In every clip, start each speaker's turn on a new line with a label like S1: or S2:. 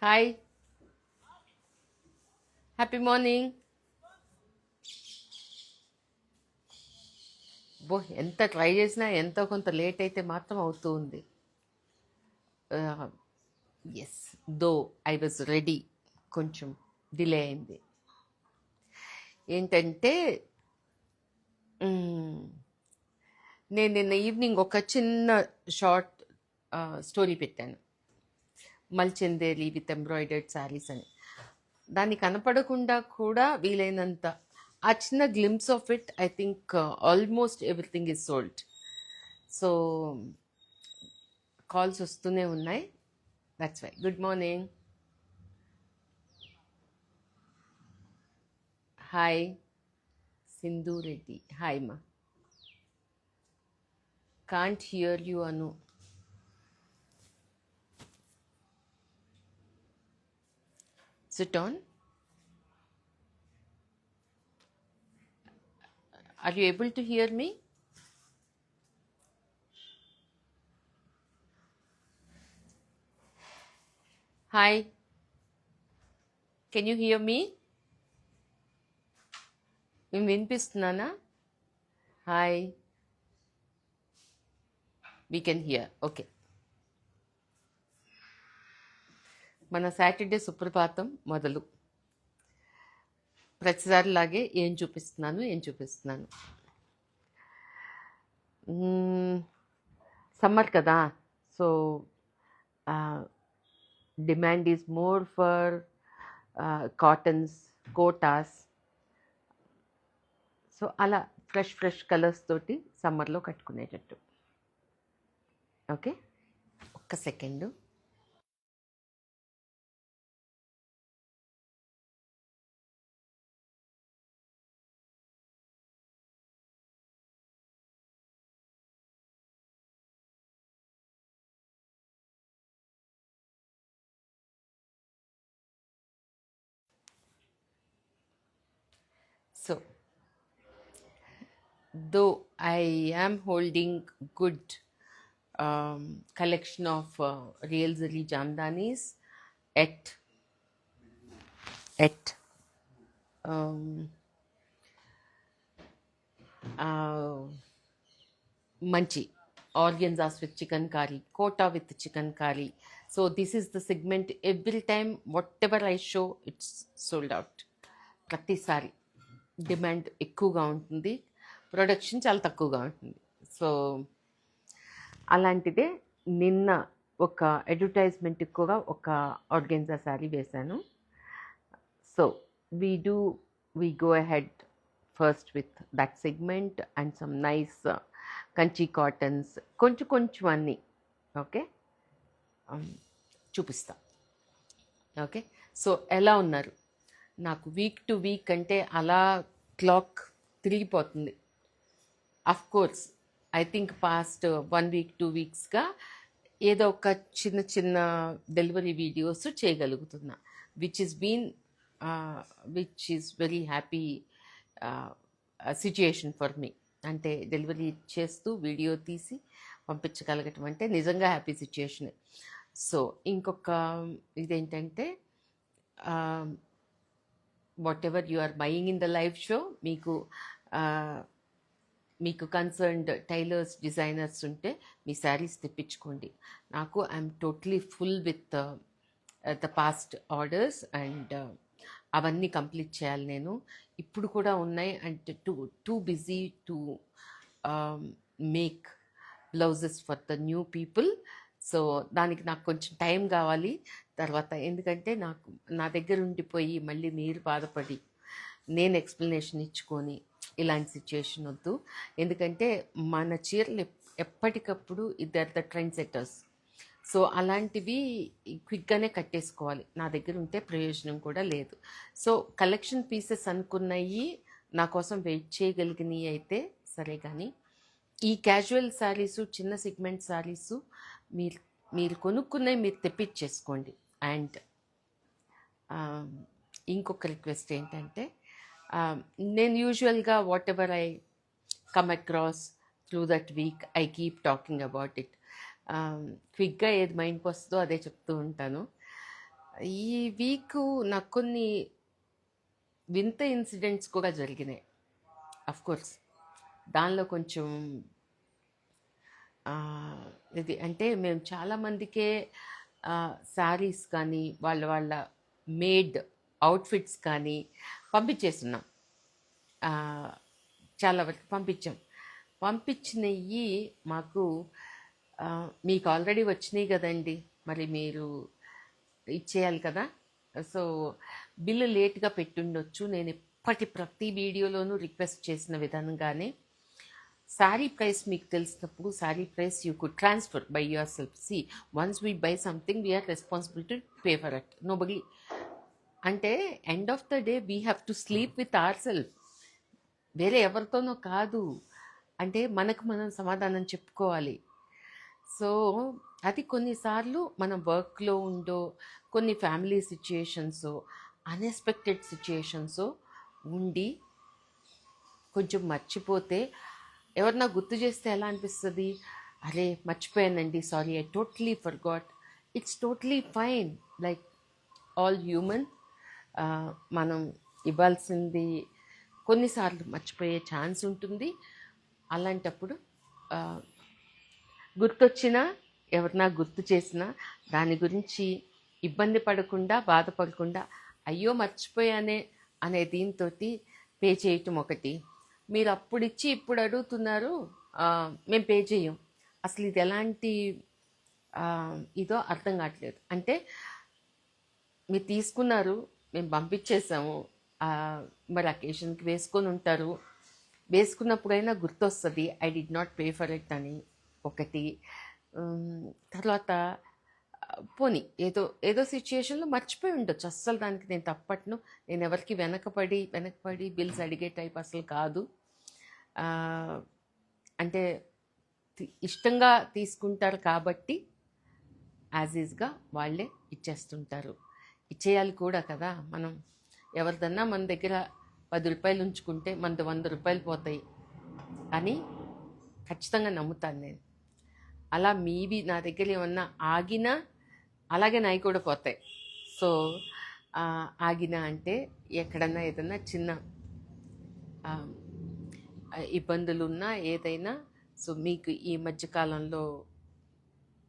S1: Hi, happy morning. ఎంత try చేసినా ఎంతో కొంత లేట్ అయితే మాత్రం అవుతూ ఉంది. Yes, though I was ready, కొంచెం డిలే అయింది. ఏంటంటే మ్, నేను నిన్న ఈవినింగ్ ఒక చిన్న షార్ట్ స్టోరీ పెట్టాను, మల్చందేరి విత్ ఎంబ్రాయిడర్డ్ శారీస్ అని. దాన్ని కనపడకుండా కూడా వీలైనంత ఆ చిన్న glimpse of it, I think almost everything is sold. So calls వస్తూనే ఉన్నాయి. That's why. Good morning. Hi Sindhu Reddy. Hi మా. Can't hear you Anu. Sit on. Are you able to hear me? Hi, can you hear me? మేము వినిపిస్తున్నానా? Hi, we can hear. Okay. మన Saturday సుప్రభాతం మొదలు. ప్రతిసారిలాగే ఏం చూపిస్తున్నాను. సమ్మర్ కదా, so demand is more for cottons, కోటాస్. సో అలా ఫ్రెష్ కలర్స్ తోటి సమ్మర్లో కట్టుకునేటట్టు. ఓకే, ఒక్క second. So though I am holding good collection of real zari jamdanis at um, manchi organzas with chicken curry, kota with chicken curry. So this is the segment. Every time whatever I show, it's sold out. ప్రతిసారి demand ఎక్కువగా ఉంటుంది, production చాలా తక్కువగా ఉంటుంది. So అలాంటిదే నిన్న ఒక అడ్వర్టైజ్మెంట్కి కూడా ఒక ఆర్గెన్జా శారీ వేశాను. So we go ahead first with that segment and some nice Kanchi cottons, కొంచెం అన్నీ. ఓకే, చూపిస్తా. ఓకే, సో ఎలా ఉన్నారు? నాకు వీక్ టు వీక్ అంటే అలా క్లాక్ తిరిగిపోతుంది. Of course I think past 1 week 2 వీక్స్గా ఏదో ఒక చిన్న డెలివరీ వీడియోస్ చేయగలుగుతున్నా, which is very happy situation for me. అంటే డెలివరీ చేస్తూ వీడియో తీసి పంపించగలగటం అంటే నిజంగా హ్యాపీ సిచ్యుయేషన్. సో ఇంకొక ఇదేంటంటే, whatever you are buying in the live show, మీకు కన్సర్న్డ్ టైలర్స్, డిజైనర్స్ ఉంటే మీ శారీస్ తెప్పించుకోండి. నాకు I'm totally full with the past orders and అవన్నీ కంప్లీట్ చేయాలి నేను. ఇప్పుడు కూడా ఉన్నాయి and too busy to make blouses for the new people. So దానికి నాకు కొంచెం టైం కావాలి తర్వాత. ఎందుకంటే నా దగ్గర ఉండిపోయి మళ్ళీ మీరు బాధపడి నేను ఎక్స్ప్లెనేషన్ ఇచ్చుకొని ఇలాంటి సిచ్యుయేషన్ వద్దు. ఎందుకంటే మన చీరలు ఎప్పటికప్పుడు ఇద్దరు ద ట్రెండ్ సెట్టర్స్. సో అలాంటివి క్విక్గానే కట్టేసుకోవాలి. నా దగ్గర ఉంటే ప్రయోజనం కూడా లేదు. సో కలెక్షన్ పీసెస్ అనుకున్నవి నా కోసం వెయిట్ చేయగలిగినవి అయితే సరే, కానీ ఈ క్యాజువల్ శారీసు, చిన్న సెగ్మెంట్ శారీసు మీరు కొనుక్కున్నవి మీరు తెప్పించేసుకోండి. అండ్ ఇంకొక రిక్వెస్ట్ ఏంటంటే, నేను యూజువల్గా what ever I come across through that week I keep talking about it. క్విక్గా ఏది మైండ్కి వస్తుందో అదే చెప్తూ ఉంటాను. ఈ వీకు నాకు కొన్ని వింత ఇన్సిడెంట్స్ కూడా జరిగినాయి. అఫ్ కోర్స్ దానిలో కొంచెం ఇది అంటే మేము చాలామందికే శారీస్ కానీ వాళ్ళ మేడ్ అవుట్ఫిట్స్ కానీ పంపించేస్తున్నాం. ఆ, చాలా వరకు పంపించాం. పంపించినవి మాకు మీకు ఆల్రెడీ వచ్చినాయి కదండి, మరి మీరు ఇచ్చేయాలి కదా. సో బిల్లు లేట్గా పెట్టుండొచ్చు. నేను ప్రతి వీడియోలోనూ రిక్వెస్ట్ చేసిన విధంగానే శారీ ప్రైస్ మీకు తెలిసినప్పుడు sari price you could transfer by yourself. See once we buy something we're responsible to pay for it. Nobody అంటే end of the day we have to sleep with ourself, వేరే ఎవరితోనో కాదు. అంటే మనకు మనం సమాధానం చెప్పుకోవాలి. So అది కొన్నిసార్లు మన వర్క్లో ఉండో, కొన్ని ఫ్యామిలీ సిచ్యుయేషన్స్, అన్ఎక్స్పెక్టెడ్ సిచ్యుయేషన్స్ ఉండి కొంచెం మర్చిపోతే ఎవరన్నా గుర్తు చేస్తే ఎలా అనిపిస్తుంది? అరే మర్చిపోయానండి, sorry, I totally forgot. It's totally fine, like all human. మనం ఇవ్వాల్సింది కొన్నిసార్లు మర్చిపోయే ఛాన్స్ ఉంటుంది. అలాంటప్పుడు గుర్తొచ్చినా, ఎవరన్నా గుర్తు చేసినా దాని గురించి ఇబ్బంది పడకుండా, బాధపడకుండా అయ్యో మర్చిపోయానే అనే దీంతో పే చేయటం ఒకటి. మీరు అప్పుడు ఇచ్చి ఇప్పుడు అడుగుతున్నారు, మేము పే చేయం. అసలు ఇది ఎలాంటి ఇదో అర్థం కావట్లేదు. అంటే మీరు తీసుకున్నారు, మేము పంపించేసాము, మరి అకేషన్కి వేసుకొని ఉంటారు, వేసుకున్నప్పుడైనా గుర్తొస్తుంది I did not pay for it అని ఒకటి. తర్వాత పోనీ ఏదో ఏదో సిచ్యుయేషన్లో మర్చిపోయి ఉండొచ్చు, అస్సలు దానికి నేను తప్పట్ను. నేను ఎవరికి వెనకపడి బిల్స్ అడిగే టైప్ అసలు కాదు. అంటే ఇష్టంగా తీసుకుంటారు కాబట్టి యాజ్ ఈజ్గా వాళ్ళే ఇచ్చేస్తుంటారు. ఇచ్చేయాలి కూడా కదా. మనం ఎవరిదన్నా మన దగ్గర 10 రూపాయలు ఉంచుకుంటే మనది 100 రూపాయలు పోతాయి అని ఖచ్చితంగా నమ్ముతాను నేను. అలా మీవి నా దగ్గర ఏమన్నా ఆగినా అలాగే నాయి కూడా పోతాయి. సో ఆగినా అంటే ఎక్కడన్నా ఏదన్నా చిన్న ఇబ్బందులు ఉన్నా ఏదైనా, సో మీకు ఈ మధ్యకాలంలో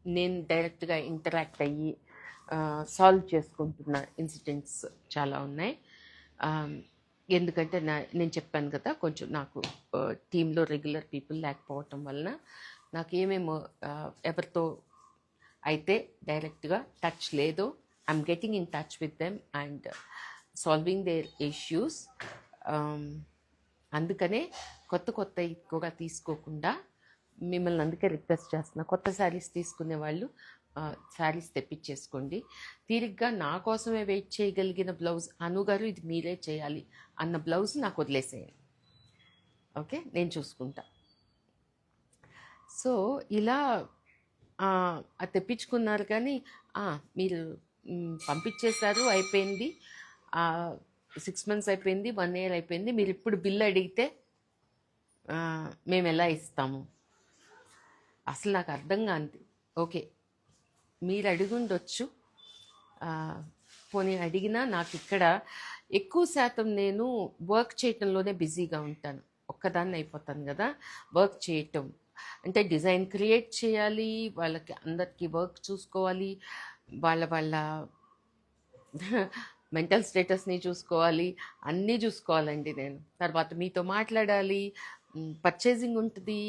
S1: నేను డైరెక్ట్గా ఇంటరాక్ట్ అయ్యి సాల్వ్ చేసుకుంటున్న ఇన్సిడెంట్స్ చాలా ఉన్నాయి. ఎందుకంటే నేను చెప్పాను కదా, కొంచెం నాకు టీంలో రెగ్యులర్ పీపుల్ లేకపోవటం వలన నాకు ఏమేమో ఎవరితో అయితే డైరెక్ట్గా టచ్ లేదో I'm getting in touch with them and solving there issues. అందుకనే కొత్త కూడా తీసుకోకుండా మిమ్మల్ని అందుకే రిక్వెస్ట్ చేస్తున్నా, కొత్త శారీస్ తీసుకునే వాళ్ళు శారీస్ తెప్పించేసుకోండి. తీరిగ్గా నా కోసమే వెయిట్ చేయగలిగిన బ్లౌజ్, అనుగారు ఇది మీరే చేయాలి అన్న బ్లౌజ్ నాకు వదిలేసేయండి, ఓకే, నేను చూసుకుంటా. సో ఇలా అది తెప్పించుకున్నారు కానీ మీరు పంపించేశారు, అయిపోయింది, 6 months అయిపోయింది, 1 year అయిపోయింది, మీరు ఇప్పుడు బిల్ అడిగితే మేము ఎలా ఇస్తాము? అసలు నాకు అర్థం కాంది. ఓకే, మీరు అడిగుండొచ్చు, పోనీ అడిగినా నాకు ఇక్కడ ఎక్కువ శాతం నేను వర్క్ చేయటంలోనే బిజీగా ఉంటాను. ఒక్కదాన్ని అయిపోతాను కదా వర్క్ చేయటం అంటే. డిజైన్ క్రియేట్ చేయాలి, వాళ్ళకి అందరికీ వర్క్ చూసుకోవాలి, వాళ్ళ మెంటల్ స్టేటస్ని చూసుకోవాలి, అన్నీ చూసుకోవాలండి నేను. తర్వాత మీతో మాట్లాడాలి, పర్చేసింగ్ ఉంటుంది,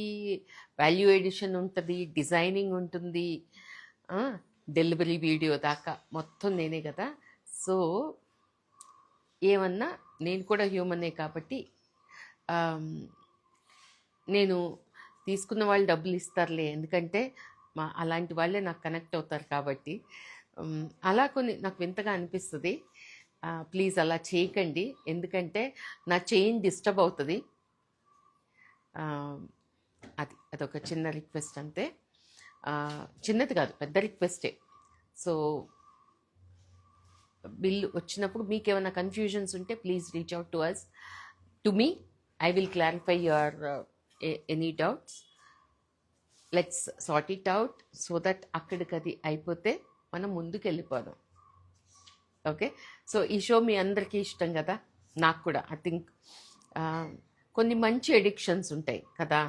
S1: వాల్యూ ఎడిషన్ ఉంటుంది, డిజైనింగ్ ఉంటుంది, డెలివరీ వీడియో దాకా మొత్తం నేనే కదా. సో ఏమన్నా నేను కూడా హ్యూమనే కాబట్టి నేను తీసుకున్న వాళ్ళు డబ్బులు ఇస్తారులే, ఎందుకంటే అలాంటి వాళ్ళే నాకు కనెక్ట్ అవుతారు కాబట్టి. అలా కొన్ని నాకు వింతగా అనిపిస్తుంది. ప్లీజ్ అలా చేయకండి, ఎందుకంటే నా చైన్ డిస్టర్బ్ అవుతుంది. అదొక చిన్న రిక్వెస్ట్ అంతే, చిన్నది కాదు, పెద్ద రిక్వెస్టే. సో బిల్ వచ్చినప్పుడు మీకు ఏమైనా కన్ఫ్యూజన్స్ ఉంటే please reach out to me. I will clarify your any doubts. Let's sort it out so that అక్కడికి అది అయిపోతే మనం ముందుకు వెళ్ళిపోదాం. ఓకే. సో ఈ షో మీ అందరికీ ఇష్టం కదా, నాకు కూడా ఐ థింక్ కొన్ని మంచి ఎడిక్షన్స్ ఉంటాయి కదా,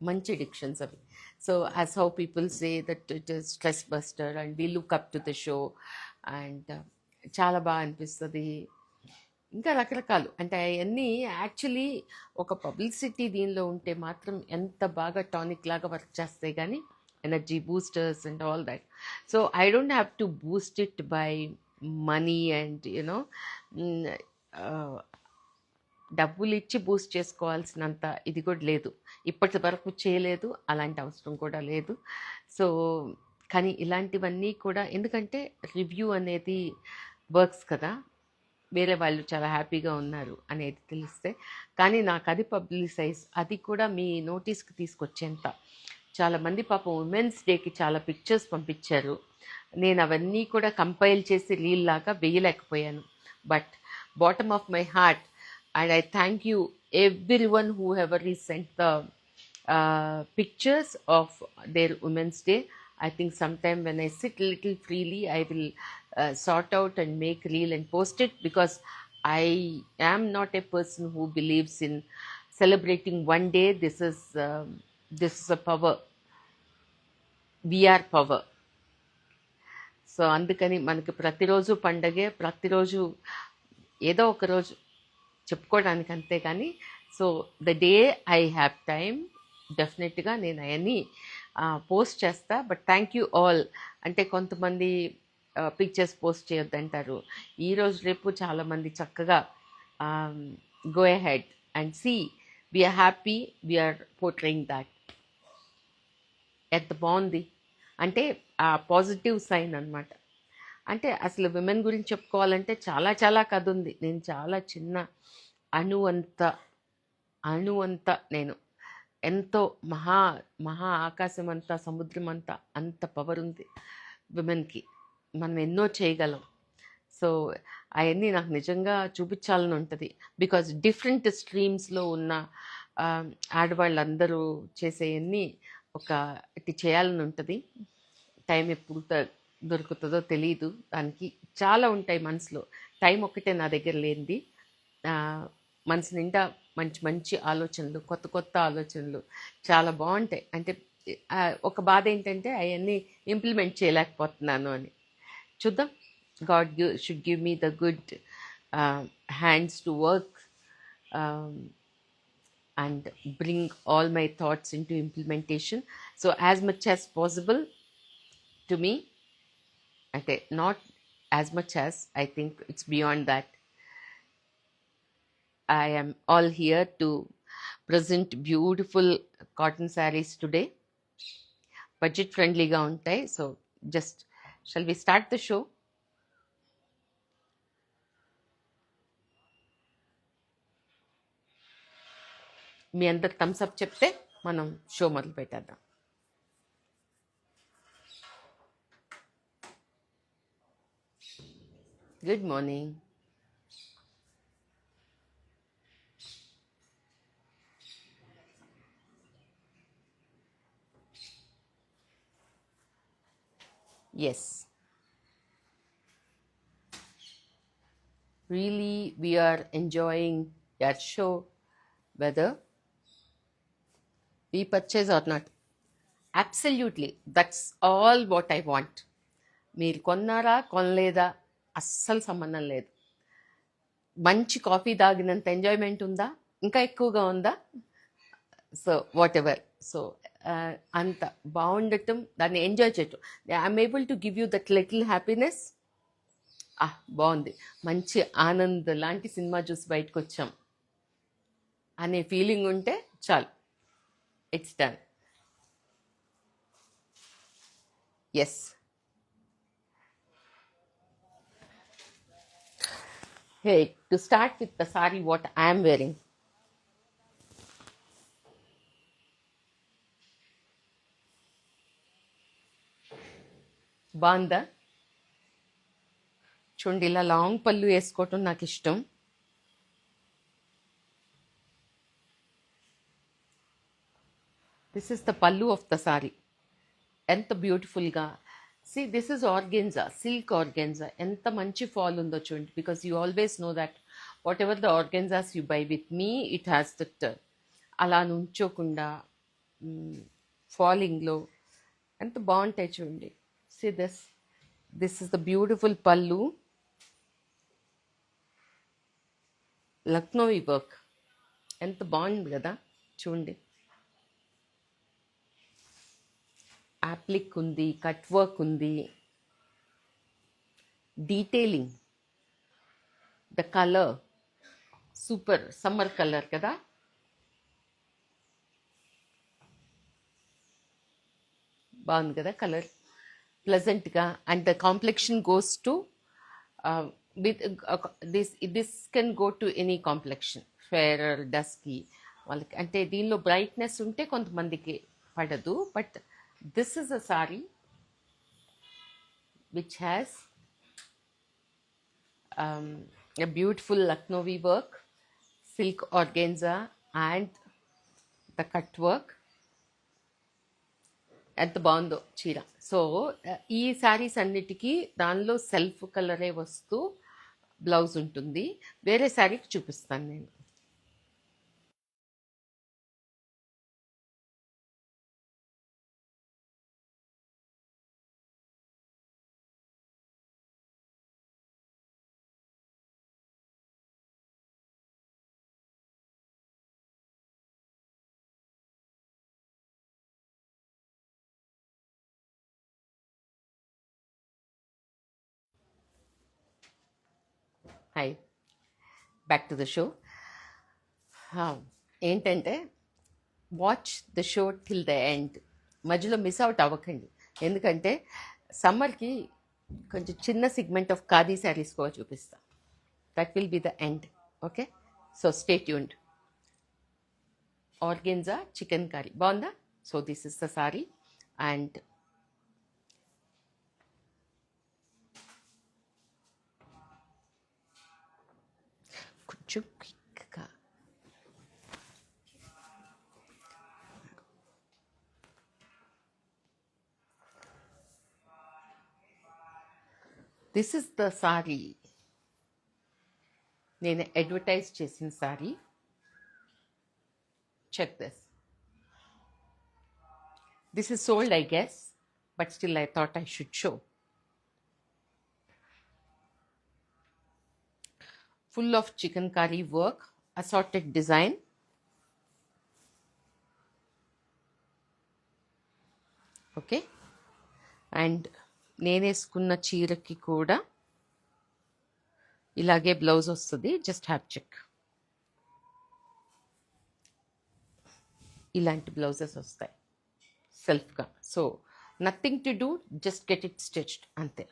S1: మంచి ఎడిక్షన్స్ అవి. So as how people say that it is stress buster and we look up to the show and చాలా బాగా అనిపిస్తుంది. ఇంకా రకరకాలు అంటే అవన్నీ యాక్చువల్లీ ఒక పబ్లిసిటీ దీనిలో ఉంటే మాత్రం ఎంత బాగా టానిక్ లాగా వర్క్ చేస్తాయి కానీ, energy boosters and all that. So I don't have to Boost it by money and you know డబ్బులు ఇచ్చి బూస్ట్ చేసుకోవాల్సినంత ఇది కూడా లేదు, ఇప్పటి వరకు చేయలేదు, అలాంటి అవసరం కూడా లేదు. సో కానీ ఇలాంటివన్నీ కూడా ఎందుకంటే రివ్యూ అనేది వర్క్స్ కదా, వేరే వాళ్ళు చాలా హ్యాపీగా ఉన్నారు అనేది తెలిస్తే. కానీ నాకు అది పబ్లిసైజ్, అది కూడా మీ నోటీస్కి తీసుకొచ్చేంత చాలామంది పాపం ఉమెన్స్ డేకి చాలా పిక్చర్స్ పంపించారు. నేను అవన్నీ కూడా కంపైల్ చేసి రీల్ లాగా వేయలేకపోయాను. But bottom of my heart and I thank you everyone who ever sent the pictures of their Women's Day. I think sometime when I sit little freely, I will sort out and make reel and post it, because I am not a person who believes in celebrating one day. This is a power. We are power. So అందుకని మనకి ప్రతిరోజు పండగే, ప్రతిరోజు ఏదో ఒక రోజు చెప్పుకోవడానికి అంతే. కానీ so the day I have time డెఫినెట్గా నేను అవన్నీ పోస్ట్ చేస్తా. But thank you all. అంటే కొంతమంది పిక్చర్స్ పోస్ట్ చేయొద్దంటారు, ఈరోజు రేపు చాలామంది చక్కగా go ahead and see, we're happy, we're portraying that. ఎంత బాగుంది అంటే ఆ పాజిటివ్ సైన్ అనమాట. అంటే అసలు విమెన్ గురించి చెప్పుకోవాలంటే చాలా చాలా కథ ఉంది. నేను చాలా చిన్న అణువంత నేను ఎంతో మహా మహా ఆకాశం అంతా, సముద్రం అంతా, అంత పవర్ ఉంది విమెన్కి. మనం ఎన్నో చేయగలం. సో అవన్నీ నాకు నిజంగా చూపించాలని ఉంటుంది. బికాజ్ డిఫరెంట్ స్ట్రీమ్స్లో ఉన్న ఆడవాళ్ళందరూ చేసేవన్నీ ఇటు చేయాలని ఉంటుంది. టైం ఎప్పుడు దొరుకుతుందో తెలియదు. దానికి చాలా ఉంటాయి మనసులో. టైం ఒక్కటే నా దగ్గర లేనిది. మనసు నిండా మంచి మంచి ఆలోచనలు, కొత్త కొత్త ఆలోచనలు చాలా బాగుంటాయి. అంటే ఒక బాధ ఏంటంటే అవన్నీ ఇంప్లిమెంట్ చేయలేకపోతున్నాను అని. చూద్దాం, God should give me the good hands to work and bring all my thoughts into implementation. So as much as possible to me, okay, not as much as, I think it's beyond that. I am all here to present beautiful cotton sarees today. Budget friendly ga untai. So just shall we start the show? మీ అందరు Thums up చెప్తే మనం show మొదలు పెట్టేద్దాం. Good morning. Yes, really we are enjoying that show, whether we purchase or not. Absolutely, that's all what I want. మీరు కొన్నారా కొనలేదా అస్సలు సంబంధం లేదు. మంచి కాఫీ తాగినంత ఎంజాయ్మెంట్ ఉందా, ఇంకా ఎక్కువగా ఉందా? So what ever. సో అంత బాగుండటం, దాన్ని ఎంజాయ్ చేయటం, I'm able to give you that little happiness. బాగుంది, మంచి ఆనంద్ లాంటి సినిమా చూసి బయటకు వచ్చాం అనే ఫీలింగ్ ఉంటే చాలు. It's done. Yes. Hey, to start with the sari what I am wearing. బాగుందా? చూడండి, ఇలా లాంగ్ పళ్ళు వేసుకోవటం నాకు ఇష్టం. దిస్ ఇస్ ద పళ్ళు ఆఫ్ ద సారీ. ఎంత బ్యూటిఫుల్గా See, this is organza, silk organza. ఎంత మంచి ఫాల్ ఉందో చూడండి, because you always know that what ever the ఆర్గెన్జాస్ you by with me it has that అలా నుంచోకుండా ఫాలింగ్లో ఎంత బాగుంటాయి చూడండి. See this is the beautiful పళ్ళు, లక్నోవి వర్క్ ఎంత బాగుంది కదా చూడండి. యాప్లిక్ ఉంది, కట్ వర్క్ ఉంది, detailing, the colour super summer colour కదా. బాగుంది కదా కలర్, ప్లెజెంట్గా. And the complexion goes to with this can go to any complexion, farer dusky వాళ్ళకి. అంటే దీనిలో బ్రైట్నెస్ ఉంటే కొంతమందికి పడదు, but this is a sorry which has a beautiful Lucknowi work, silk organza and the cut work. ఎంత బాగుందో చీర. So ఈ శారీస్ అన్నిటికీ దానిలో సెల్ఫ్ కలరే వస్తూ బ్లౌజ్ ఉంటుంది. వేరే శారీకి చూపిస్తాను నేను. Hi, back to the show. ఏంటంటే watch the show till the end, మధ్యలో మిస్ అవుట్ అవ్వకండి. ఎందుకంటే సమ్మర్కి కొంచెం చిన్న సిగ్మెంట్ ఆఫ్ ఖాదీ శారీస్ కూడా చూపిస్తా. That will be the end. Okay, so stay tuned. Organza chikankari బాగుందా? So this is the sari. And కొంచెం క్విక్గా దిస్ ఇస్ ద సారీ నేను అడ్వర్టైజ్ చేసిన sari. Check this. This is sold, I guess, but still I thought I should show. Full of chikankari work, assorted design. Okay, and నేనేసుకున్న చీరకి కూడా ఇలాగే blouse వస్తుంది. Just have check. ఇలాంటి blouses వస్తాయి సెల్ఫ్గా. So nothing to do, just get it stitched అంతే.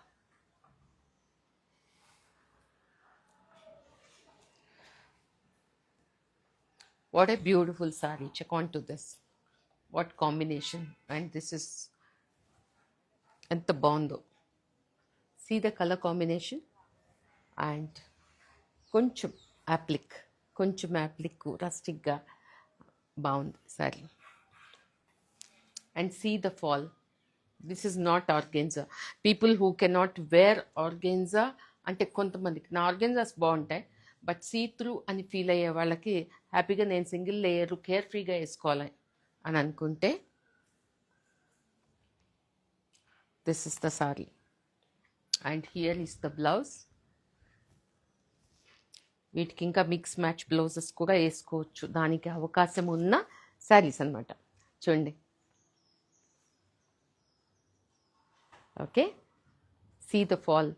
S1: What a beautiful sari. Check on to this. What combination. And this is ఎంత బాగుందో. See the colour combination. And కొంచెం applique రస్టిక్గా బాగుంది sari. And see the fall. This is not organza. People who cannot wear organza, అంటే కొంతమందికి నా ఆర్గెన్జాస్ బాగుంటాయి, but see through అని ఫీల్ అయ్యే వాళ్ళకి హ్యాపీగా నేను సింగిల్ లేయర్ కేర్ ఫ్రీగా వేసుకోవాలి అని అనుకుంటే this is the sari. And here is the blouse. వీటికి ఇంకా మిక్స్ మ్యాచ్ బ్లౌజెస్ కూడా వేసుకోవచ్చు, దానికి అవకాశం ఉన్న శారీస్ అనమాట. చూడండి. Okay, see the fall.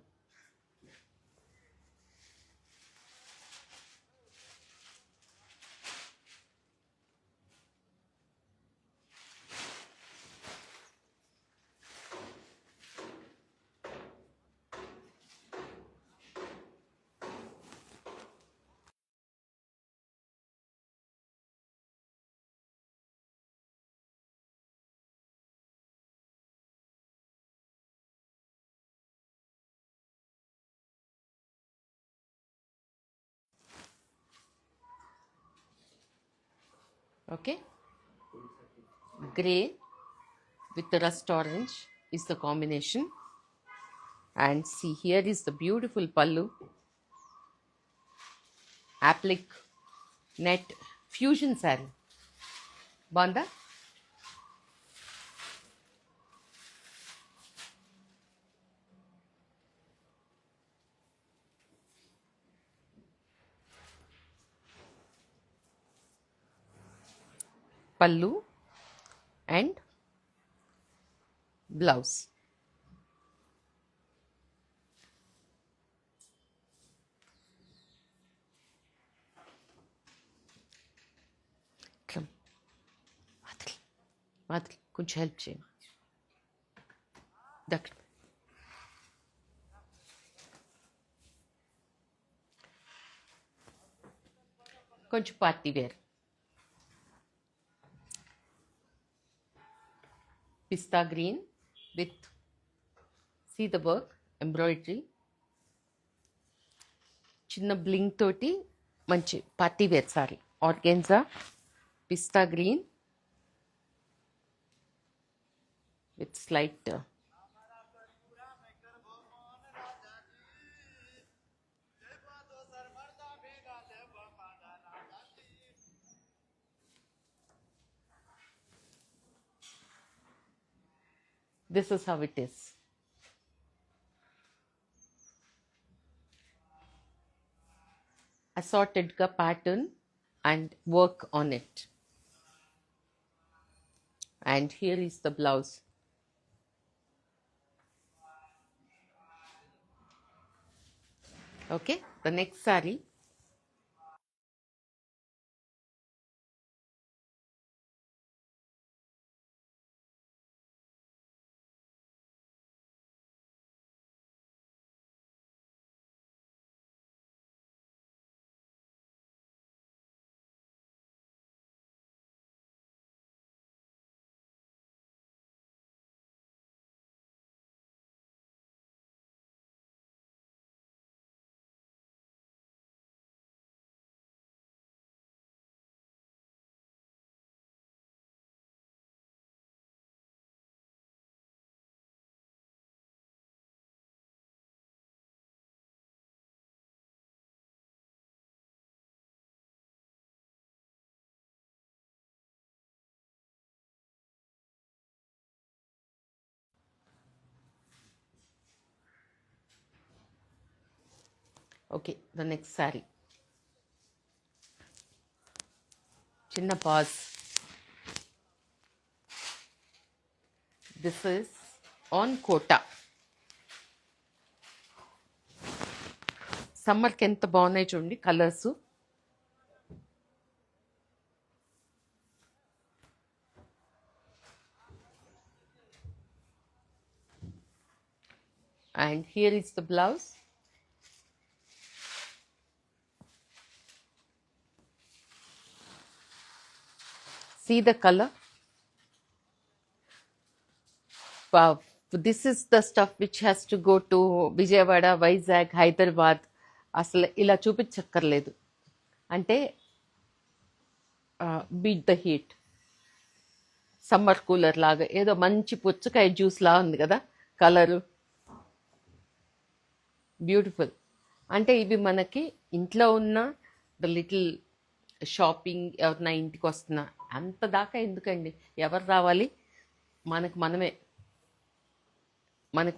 S1: Okay, grey with the rust orange is the combination. And see, here is the beautiful pallu, applique net fusion saree. Banda. Pallu and blouse. Come. Madhuri, కొంచెం help చేయండి. దక్కడ కొంచెం party wear. Pista green with see the work embroidery, చిన్న bling తోటి మంచి party wear sari. Organza pista green with slight this is how it is. Assorted ka pattern and work on it. And here is the blouse. Okay, the next saree. Okay, the next saree. Chinna pause. This is on kota. సమ్మర్కి ఎంత బాగున్నాయి చూడండి colours. And here is the blouse. See the color. Wow, this is the stuff which has to go to Vijayawada, Vizag, Hyderabad. అసలు ఇలా చూపించక్కర్లేదు. అంటే beat the heat. Summer cooler లాగా ఏదో మంచి పుచ్చకాయ జ్యూస్ లా ఉంది కదా కలరు. బ్యూటిఫుల్. అంటే ఇవి మనకి ఇంట్లో ఉన్న ద లిటిల్ షాపింగ్, ఎవరన్నా ఇంటికి వస్తున్నా అంత దాకా ఎందుకండి, ఎవరు రావాలి, మనకు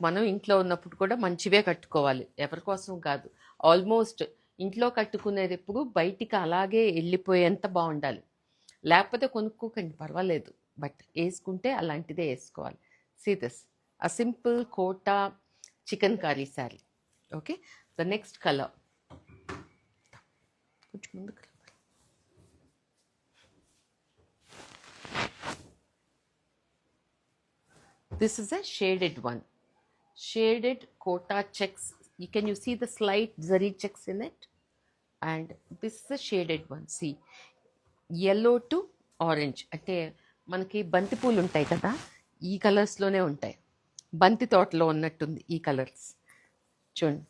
S1: మనం ఇంట్లో ఉన్నప్పుడు కూడా మంచివే కట్టుకోవాలి, ఎవరి కోసం కాదు. ఆల్మోస్ట్ ఇంట్లో కట్టుకునేది ఎప్పుడు బయటికి అలాగే వెళ్ళిపోయేంత బాగుండాలి. లేకపోతే కొనుక్కోకండి పర్వాలేదు, బట్ వేసుకుంటే అలాంటిదే వేసుకోవాలి. See this a simple Kota chikankari sari. Okay, the next colour కొంచెం ముందుకు. This is a shaded one. Shaded kota checks. Can you see the slight zari checks in it? And this is a shaded one. See, yellow to orange. అంటే మనకి బంతి పూలు ఉంటాయి కదా, ఈ కలర్స్లోనే ఉంటాయి. బంతి తోటలో ఉన్నట్టుంది ఈ కలర్స్. చూడండి,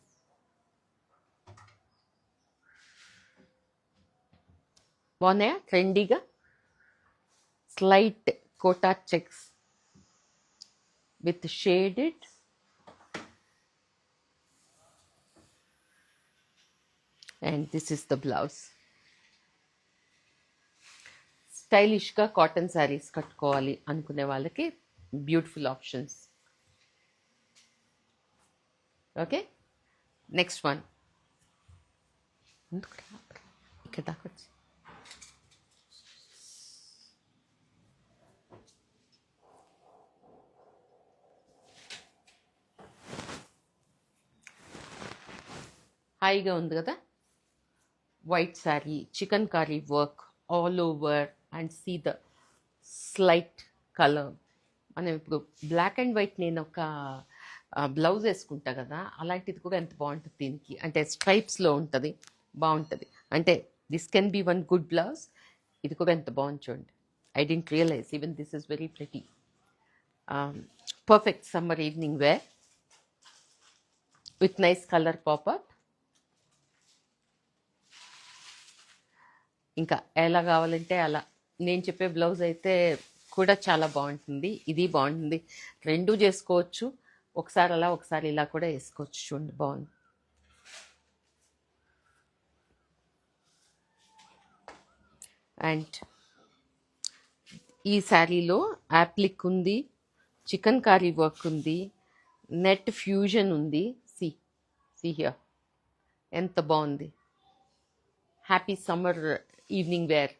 S1: బాగున్నాయా ట్రెండీగా. Slight Kota checks with shaded and this is the blouse. స్టైలిష్గా కాటన్ శారీస్ కట్టుకోవాలి అనుకునే వాళ్ళకి beautiful options. Okay, next one. ఇక్కడ దాకా వచ్చి హాయిగా ఉంది కదా. White sari, chikankari work all over and see the slight colour. మనం ఇప్పుడు బ్లాక్ అండ్ వైట్ నేను ఒక బ్లౌజ్ వేసుకుంటా కదా, అలాంటిది కూడా ఎంత బాగుంటుంది దీనికి. అంటే స్ట్రైప్స్లో ఉంటుంది, బాగుంటుంది. అంటే this can be one good blouse. ఇది కూడా ఎంత బాగుంది చూడండి. I didn't realise even this is very pretty. Perfect summer evening wear with nice colour pop up. ఇంకా ఎలా కావాలంటే అలా. నేను చెప్పే బ్లౌజ్ అయితే కూడా చాలా బాగుంటుంది, ఇది బాగుంటుంది. రెండూ చేసుకోవచ్చు, ఒకసారి అలా ఒకసారి ఇలా కూడా వేసుకోవచ్చు. చూడండి బాగుంది. అండ్ ఈ శారీలో యాప్లిక్ ఉంది, చికెన్ కారీ వర్క్ ఉంది, నెట్ ఫ్యూజన్ ఉంది. సి హియర్ ఎంత బాగుంది. Happy summer evening wear.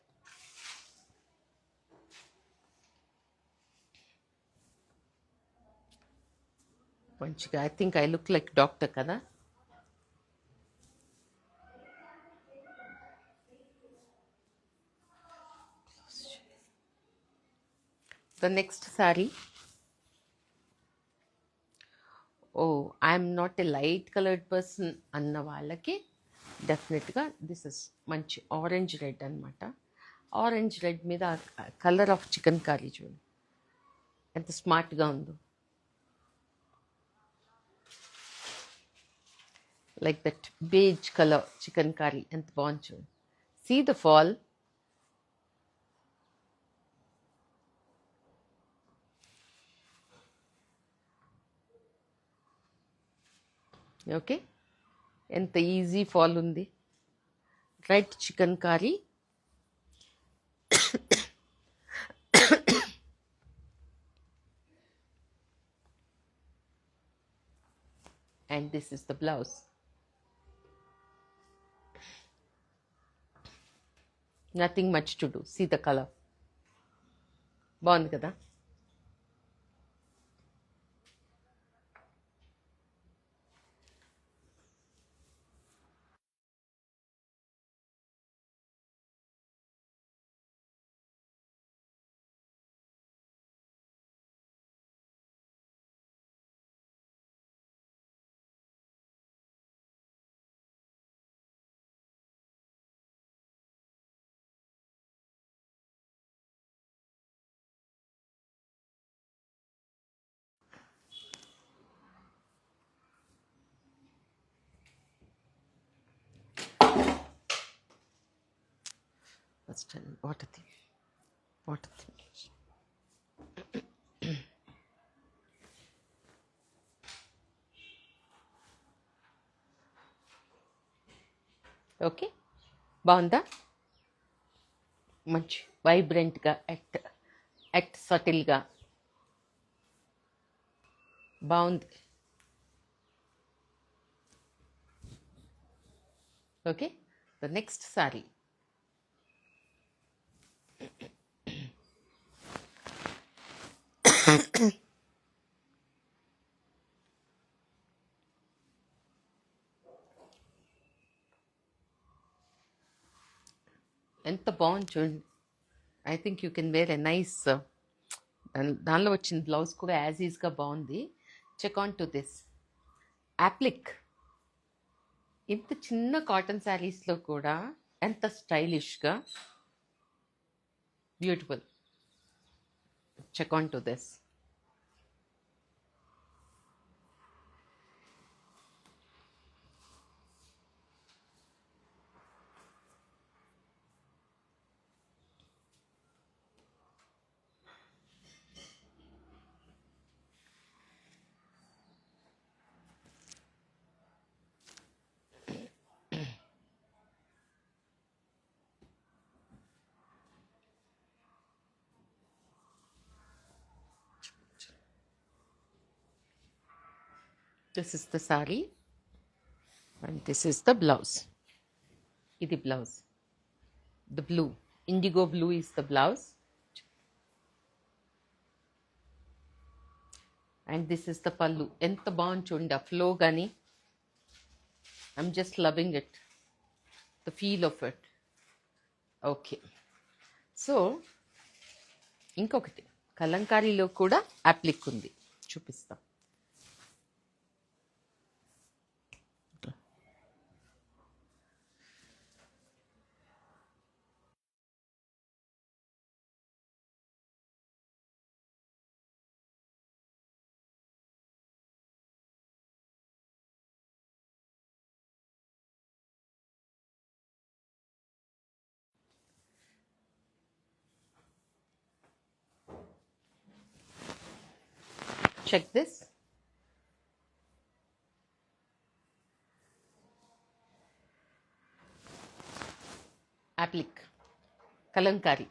S1: మంచిగా I think I look like doctor కదా. The next sari. Oh, I'm not a light coloured person అన్న వాళ్ళకి డెఫినెట్గా దిస్ ఇస్ మంచి ఆరెంజ్ రెడ్ అనమాట. ఆరెంజ్ రెడ్ మీద కలర్ ఆఫ్ చికెన్ కర్రీ చూడండి ఎంత స్మార్ట్గా ఉందో. Like that beige colour chikankari ఎంత బాగుంది చూడండి. See the fall. ఓకే, ఎంత ఈజీ ఫాల్ ఉంది. Red chicken curry. And this is the blouse. Nothing much to do. See the color. బాగుంది కదా. First, what a thing. What a thing. Okay, బాగుందా. మంచి వైబ్రెంట్గా యాక్ట్ సటిల్గా బాగుంది. Okay, the next sari. ఎంత బాగుంది చూడండి. I think you can wear a nice. దానిలో వచ్చిన బ్లౌజ్ కూడా యాజ్ ఈజ్గా బాగుంది. Check on to this applique. ఇంత చిన్న కాటన్ శారీస్లో కూడా ఎంత స్టైలిష్గా beautiful. Check on to this. This is the saree and this is the blouse. Idi blouse. The blue. Indigo blue is the blouse. And this is the pallu. Enta bagundi chunda flow gani. I'm just loving it. The feel of it. Okay. So, ఇంకొకటి కలంకారీలో కూడా అప్లిక్ ఉంది, చూపిస్తాం. Check this. అప్లిక్ Kalamkari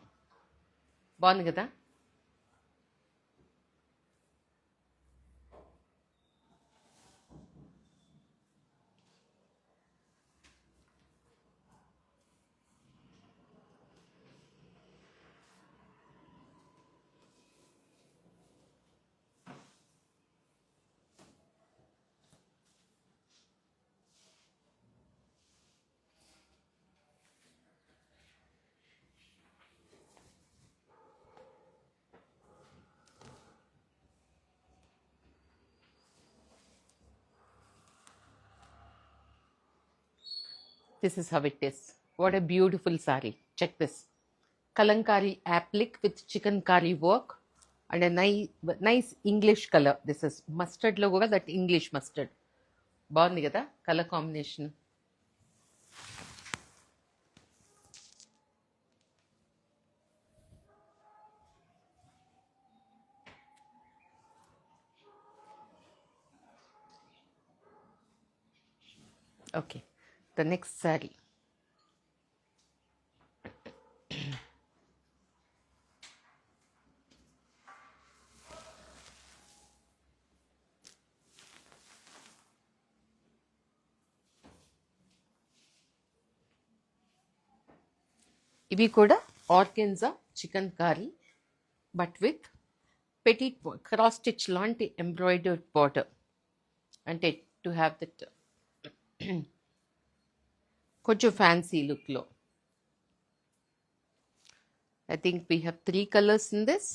S1: బాగుంది కదా. This is how it is. What a beautiful saree. Check this. Kalankari applique with chicken curry work and a nice English color. This is mustard lo kuda, that English mustard. బాగుంది కదా colour combination. Okay, the next sari. ఇవి కూడా organza chicken curry but with Pettit cross stitch లాంటి embroidered border, అంటే to have that కొంచెం fancy లుక్లో. I think we have 3 colours in this.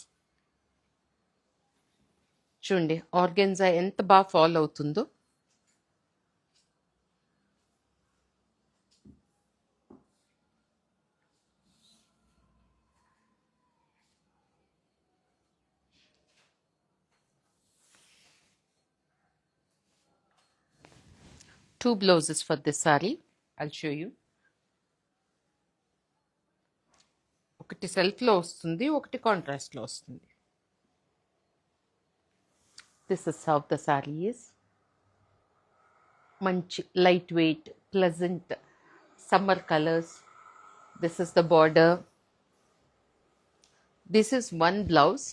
S1: చూడండి organza ఎంత బాగా ఫాలో అవుతుందో. Two blouses for this saree. I'll show you. ఒకటి సెల్ఫ్లో వస్తుంది, ఒకటి కాంట్రాస్ట్లో వస్తుంది. This is how the saree is. మంచి light weight pleasant summer colours. This is the border. This is one blouse.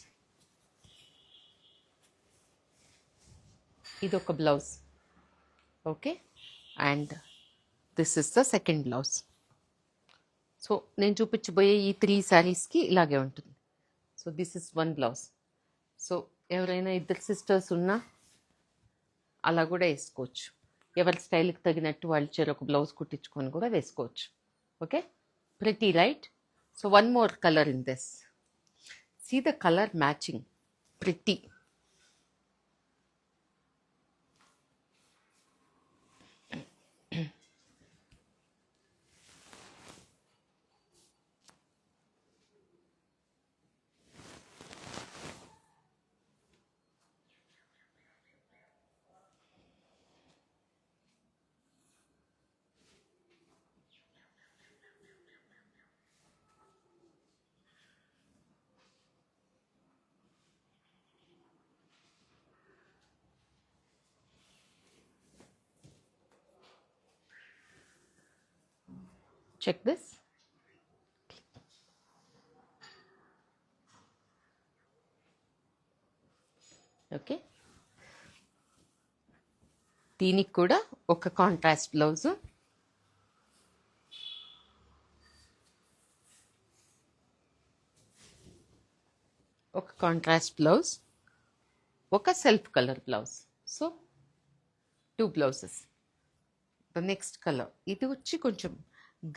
S1: ఇది ఒక blouse. Okay, and this is the second blouse. So నేను చూపించబోయే ఈ 3 శారీస్కి ఇలాగే ఉంటుంది. So this is one blouse. So ఎవరైనా ఇద్దరు సిస్టర్స్ ఉన్నా అలా కూడా వేసుకోవచ్చు. ఎవరి స్టైల్కి తగినట్టు వాళ్ళు చెరొక బ్లౌజ్ కుట్టించుకొని కూడా వేసుకోవచ్చు. Okay, pretty right. So one more colour in this. See the colour matching, pretty. Check this. Okay. దీనికి కూడా ఒక కాంట్రాస్ట్ బ్లౌజ్. ఒక కాంట్రాస్ట్ బ్లౌజ్, ఒక self colour blouse. So 2 blouses. The next colour ఇది వచ్చి కొంచెం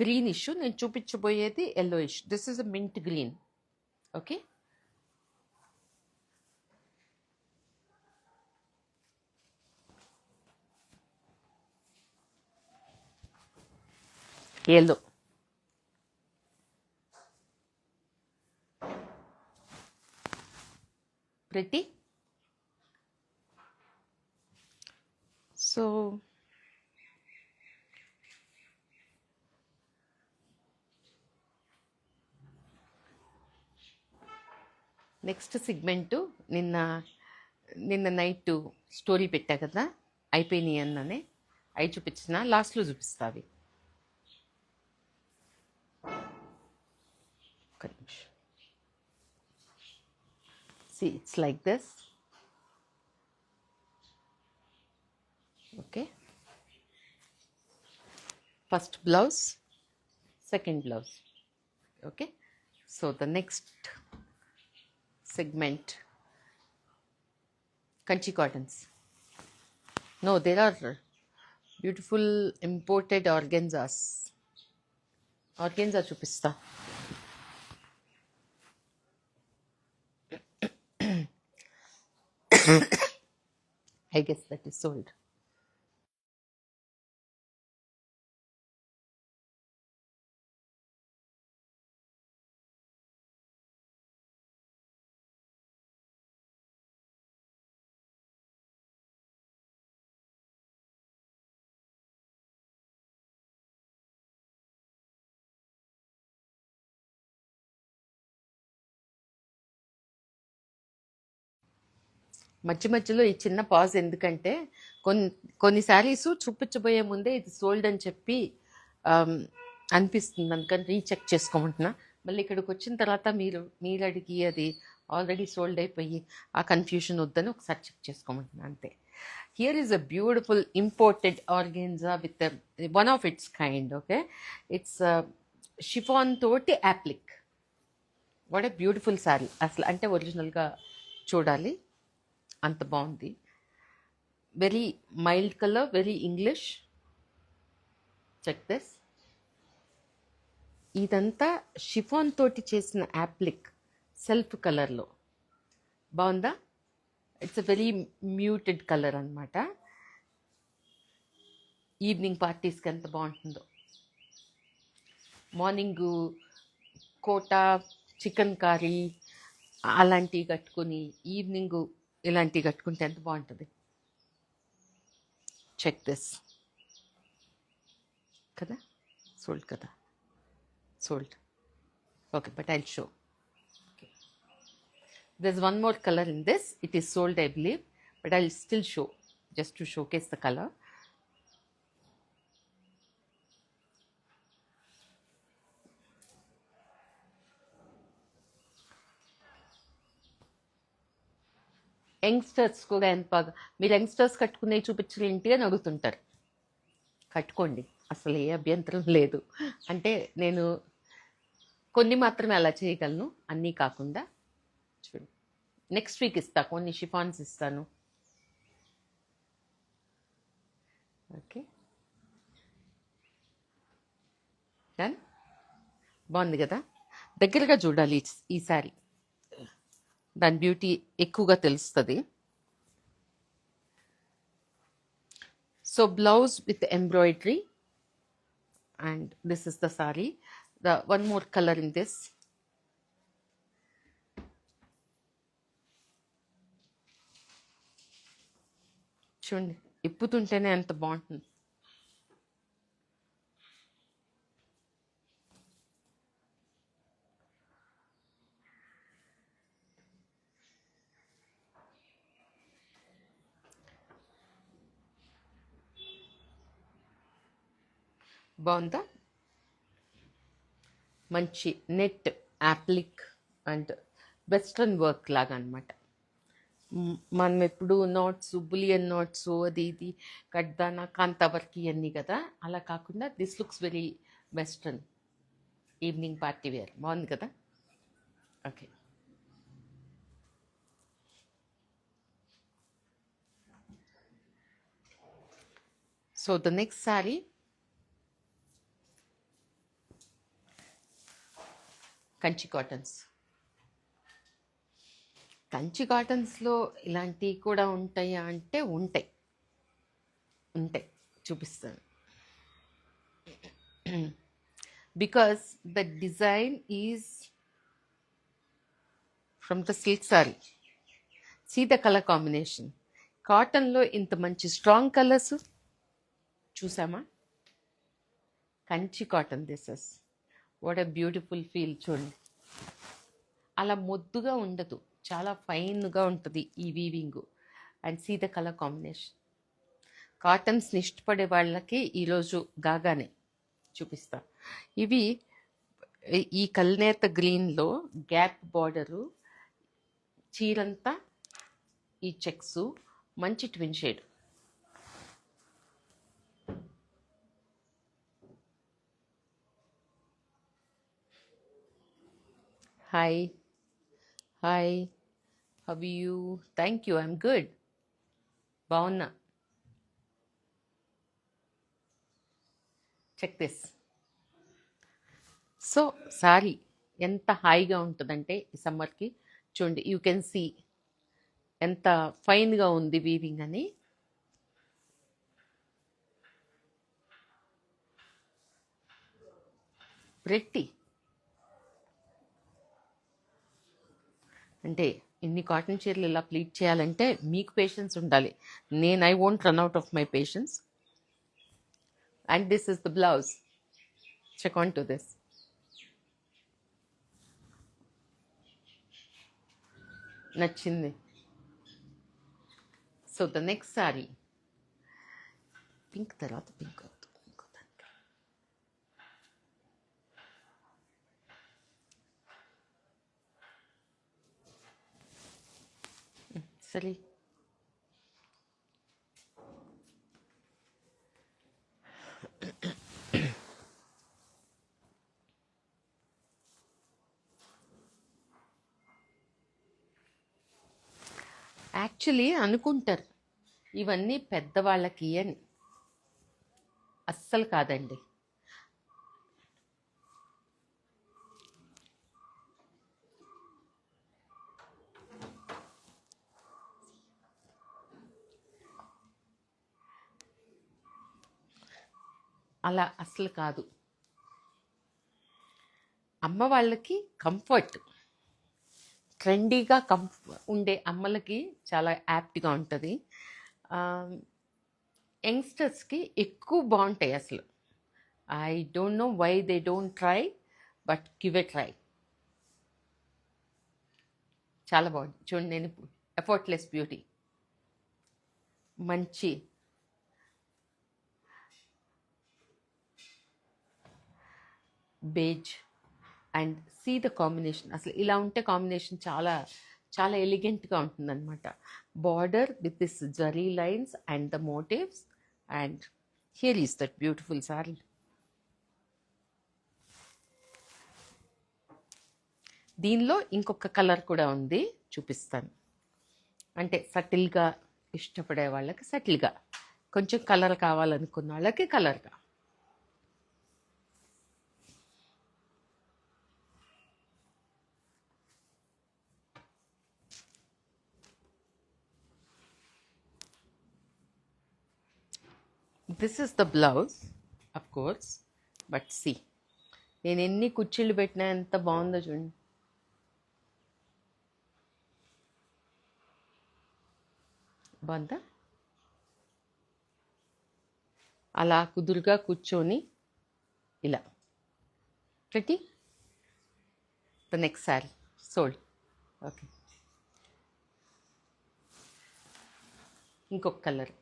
S1: గ్రీనిష్. నేను చూపించబోయేది yellowish. This is a mint green. Okay, yellow. Pretty. So next segment నిన్న నైట్ స్టోరీ పెట్టా కదా, అయిపోయినాయి అన్ననే. అవి చూపించిన, లాస్ట్లో చూపిస్తా అవి. ఒక నిమిషం. See, it's like this. Okay. First blouse, second blouse. Okay. So the next segment, Kanchi cottons. No, there are beautiful imported organzas. Organza చూపిస్తా. I guess that is sold. మధ్య మధ్యలో ఈ చిన్న పాజ్ ఎందుకంటే కొన్ని శారీస్ చూపించబోయే ముందే ఇది సోల్డ్ అని చెప్పి అనిపిస్తుంది, అందుకని రీచెక్ చేసుకోమంటున్నా. మళ్ళీ ఇక్కడికి వచ్చిన తర్వాత మీరు అడిగి అది ఆల్రెడీ సోల్డ్ అయిపోయి ఆ కన్ఫ్యూషన్ వద్దని ఒకసారి చెక్ చేసుకోమంటున్నా అంతే. Here is a beautiful imported organza with one of its kind. Okay, it's chiffon తోటి applique. What a beautiful sari అసలు, అంటే ఒరిజినల్గా చూడాలి, అంత బాగుంది. Very mild colour, very English. Check this. ఇదంతా షిఫాన్ తోటి చేసిన యాప్లిక్, సెల్ఫ్ కలర్లో బాగుందా? It's a very muted colour అనమాట. ఈవినింగ్ పార్టీస్కి ఎంత బాగుంటుందో. మార్నింగు కోటా, చికెన్ కర్రీ అలాంటివి కట్టుకొని ఈవినింగు ఇలాంటివి కట్టుకుంటే ఎంత బాగుంటుంది. Check this. కదా, సోల్డ్ కదా, sold. Okay, but I'll show. Okay. There's one more color in this. It is sold, I believe, but I'll still show, just to showcase the color. Youngsters కూడా ఎంత బాగా, మీరు యంగ్స్టర్స్ కట్టుకునే చూపించలేంటి అని అడుగుతుంటారు. కట్టుకోండి, అసలు ఏ అభ్యంతరం లేదు. అంటే నేను కొన్ని మాత్రమే అలా చేయగలను, అన్నీ కాకుండా. చూడండి, నెక్స్ట్ వీక్ ఇస్తా, కొన్ని షిఫాన్స్ ఇస్తాను. Okay, done. బాగుంది కదా, దగ్గరగా చూడాలి ఈ సారీ, దాని బ్యూటీ ఎక్కువగా తెలుస్తుంది. So blouse with embroidery, and this is the saree. The one more color in this. చూడండి, ఇప్పుతుంటేనే ఎంత బాగుంటుంది. బాగుందా? మంచి net appliqué and western work లాగా అనమాట. మనం ఎప్పుడు నోట్స్ బులియన్ నోట్స్ అది ఇది కడ్దానా కాంతావర్కి అన్నీ కదా, అలా కాకుండా this looks very western evening party wear. బాగుంది కదా. Okay. So the next sari Kanchi cottons. Kanchi కాటన్స్లో ఇలాంటివి కూడా ఉంటాయా అంటే ఉంటాయి, ఉంటాయి, చూపిస్తాను. Because the design is from the silk sari. See the colour combination. కాటన్లో ఇంత మంచి స్ట్రాంగ్ కలర్స్ చూసామా. Kanchi cotton this is what a beautiful feel. చూడండి, అలా మొద్దుగా ఉండదు, చాలా ఫైన్గా ఉంటుంది ఈ weaving. And see the colour combination. కాటన్స్ని ఇష్టపడే వాళ్ళకి ఈరోజు గాగానే చూపిస్తా. ఇవి ఈ కల్నేత గ్రీన్లో గ్యాప్ బార్డరు, చీరంతా ఈ చెక్స్, మంచి twin shade. Hi hi, how you? Thank you, I'm good. బాగున్నా. Check this. సో సారీ ఎంత హాయిగా ఉంటుందంటే ఈ సమ్మర్కి. చూడండి, యూ కెన్ సీ ఎంత ఫైన్గా ఉంది వీవింగ్ అని. ప్రెట్టి. అంటే ఇన్ని కాటన్ చీరలు ఇలా ప్లీట్ చేయాలంటే మీకు పేషెన్స్ ఉండాలి. I won't run out of my patience. And this is the blouse. Check on to this. నచ్చింది. So the next sari pink, తర్వాత పింక్ అవుతుంది. సరే, యాక్చువల్లీ అనుకుంటారు ఇవన్నీ పెద్దవాళ్ళకి అని. అస్సలు కాదండి. అలా అస్సలు కాదు. అమ్మ వాళ్ళకి కంఫర్ట్, ట్రెండీగా ఉండే అమ్మలకి చాలా యాప్ట్గా ఉంటుంది. యంగ్స్టర్స్కి ఎక్కువ బాగుంటాయి అసలు. I don't know why they don't try, but give a try. చాలా బాగుంది. చూడండి, నేను ఎఫర్ట్లెస్ బ్యూటీ, మంచి beige. And see the combination. అసలు ఇలా ఉంటే కాంబినేషన్ చాలా చాలా ఎలిగెంట్గా ఉంటుందన్నమాట. Border with this zari lines and the motifs. And here is that beautiful sari. దీనిలో ఇంకొక కలర్ కూడా ఉంది, చూపిస్తాను. అంటే సటిల్గా ఇష్టపడే వాళ్ళకి సటిల్గా, కొంచెం కలర్ కావాలనుకున్న వాళ్ళకి కలర్గా. This is the blouse of course, but see నేను ఎన్ని కుర్చీలు పెట్టినా ఎంత బాగుందో చూడండి. బాగుందా? అలా కుదురుగా కూర్చొని ఇలా పెట్టి the next sorry sold. Okay, ఇంకొక colour.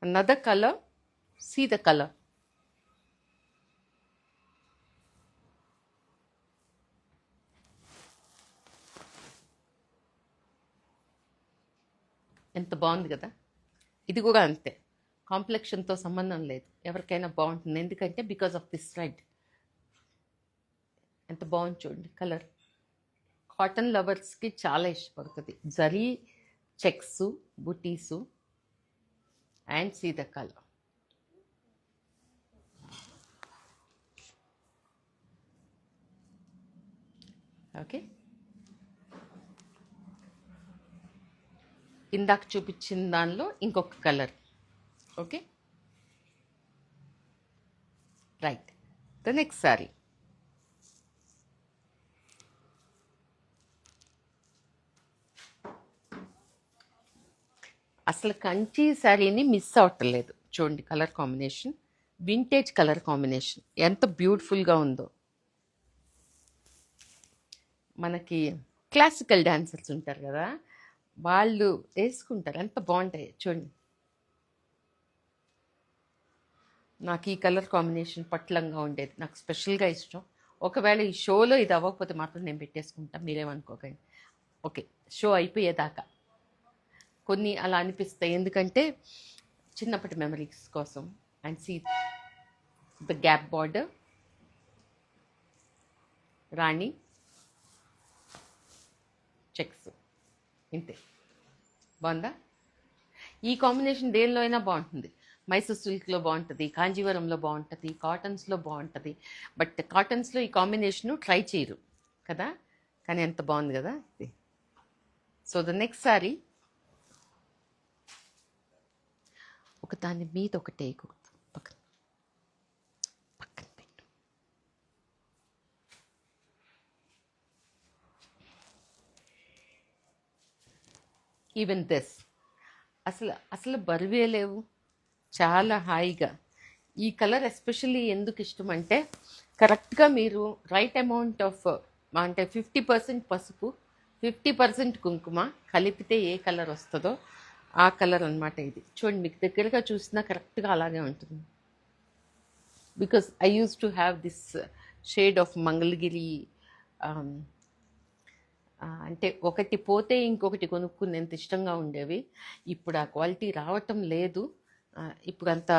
S1: Another color. See the color. ఎంత బాగుంది కదా. ఇది కూడా అంతే, కాంప్లెక్షన్తో సంబంధం లేదు, ఎవరికైనా బాగుంటుంది. ఎందుకంటే బికాస్ ఆఫ్ దిస్ థ్రెడ్. ఎంత బాగుంది చూడండి కలర్. కాటన్ లవర్స్కి చాలా ఇష్టపడుతుంది. జరీ చెక్స్, బుటీసు, and see the colour. Okay, ఇందాక చూపించిన దానిలో ఇంకొక colour. Okay, right. The next sari. అసలు కంచి శారీని మిస్ అవ్వట్లేదు. చూడండి colour combination, vintage colour combination ఎంత బ్యూటిఫుల్గా ఉందో. మనకి క్లాసికల్ డాన్సర్స్ ఉంటారు కదా, వాళ్ళు వేసుకుంటారు, ఎంత బాగుంటాయి చూడండి. నాకు ఈ కలర్ కాంబినేషన్ పట్లంగా ఉండేది నాకు స్పెషల్గా ఇష్టం. ఒకవేళ ఈ షోలో ఇది అవ్వకపోతే మాత్రం నేను పెట్టేసుకుంటాను, మీరేమనుకోకండి. ఓకే, షో అయిపోయేదాకా కొన్ని అలా అనిపిస్తాయి, ఎందుకంటే చిన్నప్పటి మెమరీస్ కోసం. And see the gap border, rani checks, ఇంతే. బాగుందా? ఈ కాంబినేషన్ దేనిలో అయినా బాగుంటుంది. మైసూర్ సిల్క్లో బాగుంటుంది, కాంజీవరంలో బాగుంటుంది, కాటన్స్లో బాగుంటుంది. బట్ కాటన్స్లో ఈ కాంబినేషను ట్రై చేయరు కదా, కానీ ఎంత బాగుంది కదా ఇది. సో ద నెక్స్ట్ సారీ, ఒక దాని మీద ఒకటే పక్కన పక్కన పెట్టు. ఈవెన్ దిస్ అసలు బరువే లేవు, చాలా హాయిగా. ఈ కలర్ ఎస్పెషల్లీ ఎందుకు ఇష్టం అంటే, కరెక్ట్గా మీరు రైట్ అమౌంట్ ఆఫ్, అంటే 50% పసుపు 50% కుంకుమ కలిపితే ఏ కలర్ వస్తుందో ఆ కలర్ అనమాట ఇది. చూడండి, మీకు దగ్గరగా చూసినా కరెక్ట్గా అలాగే ఉంటుంది. Because I use to have this shade of Mangalagiri. అంటే ఒకటి పోతే ఇంకొకటి కొనుక్కునేంత ఇష్టంగా ఉండేవి. ఇప్పుడు ఆ క్వాలిటీ రావటం లేదు, ఇప్పుడు అంతా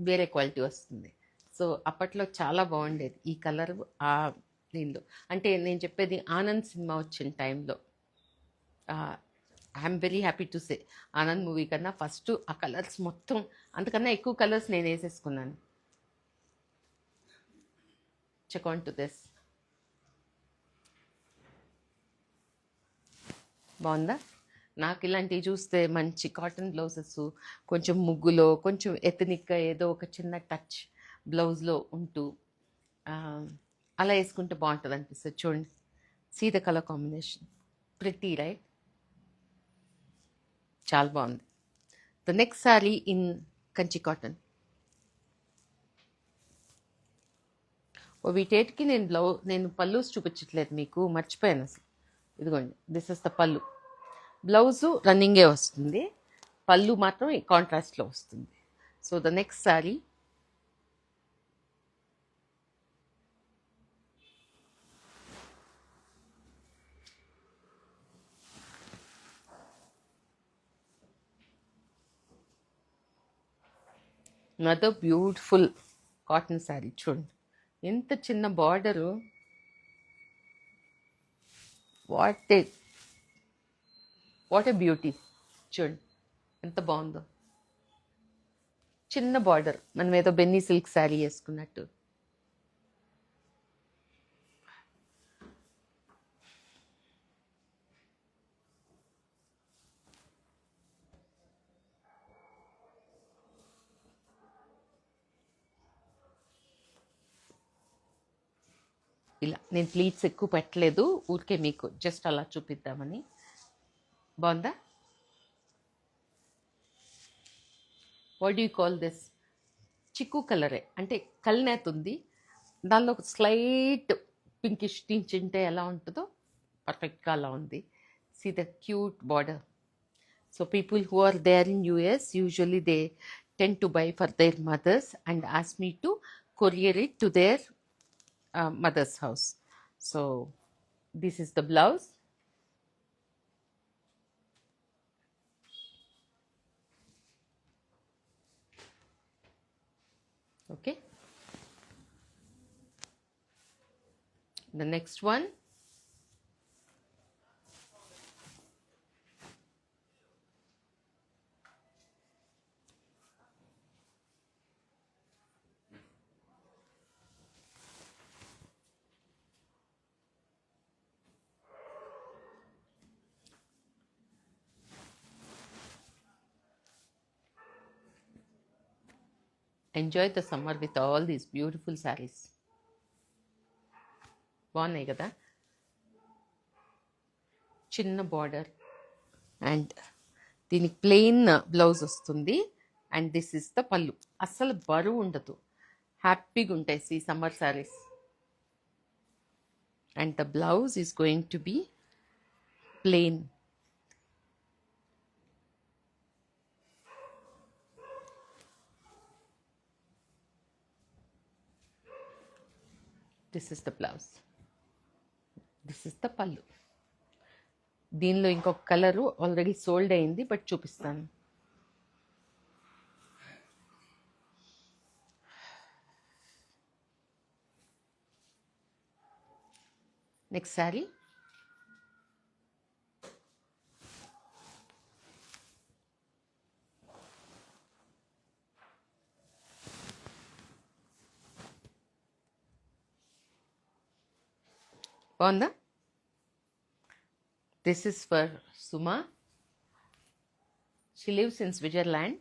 S1: వేరే క్వాలిటీ వస్తుంది. సో అప్పట్లో చాలా బాగుండేది ఈ కలర్. ఆ దీనిలో అంటే నేను చెప్పేది ఆనంద్ సినిమా వచ్చిన టైంలో. I'm very happy to say, Anand movie కన్నా ఫస్ట్ ఆ కలర్స్ మొత్తం, అంతకన్నా ఎక్కువ కలర్స్ నేను వేసేసుకున్నాను. Check on to this. బాగుందా? నాకు ఇలాంటివి చూస్తే మంచి కాటన్ బ్లౌజెస్, కొంచెం ముగ్గులో కొంచెం ఎథనిక్గా ఏదో ఒక చిన్న టచ్ బ్లౌజ్లో ఉంటూ అలా వేసుకుంటే బాగుంటుంది అనిపిస్తుంది. చూడండి, see the colour combination, pretty right, చాలా బాగుంది. The next sari in Kanchi cotton. వీటేటికి నేను పల్లూస్ చూపించట్లేదు మీకు, మర్చిపోయాను అసలు. ఇదిగోండి, this is the pallu. Blouse రన్నింగే వస్తుంది, పళ్ళు మాత్రం కాంట్రాస్ట్లో వస్తుంది. So the next sari, another beautiful cotton sari. చూడండి ఎంత చిన్న బార్డరు, వాట్ ఏ బ్యూటీ. చూడండి ఎంత బాగుందో, చిన్న బార్డర్, మనం ఏదో బెన్నీ సిల్క్ శారీ వేసుకున్నట్టు. ఇలా నేను ప్లీట్స్ ఎక్కువ పెట్టలేదు, ఊరికే మీకు జస్ట్ అలా చూపిద్దామని. బాగుందా? What do you call this? చిక్కు కలరే, అంటే కల్నేత్ ఉంది, దానిలో ఒక స్లైట్ పింకిష్ టించ్ ఉంటే ఎలా ఉంటుందో పర్ఫెక్ట్గా అలా ఉంది. See the cute border. So people who are there in US usually they tend to buy for their mothers and ask me to courier it to their mother's house. So this is the blouse. Okay, the next one, enjoy the summer with all these beautiful sarees. బాగున్నాయి కదా, చిన్న border and దీనికి plain blouse వస్తుంది. And this is the pallu. అస్సలు బరువు ఉండదు, హ్యాపీగా ఉంటాయి ఈ summer saris. And the blouse is going to be plain. This is the blouse, this is the pallu. దీనిలో ఇంకొక కలరు ఆల్రెడీ సోల్డ్ అయింది, బట్ చూపిస్తాను. నెక్స్ట్ శారీ, బాగుందా? This is for Suma. She lives in Switzerland.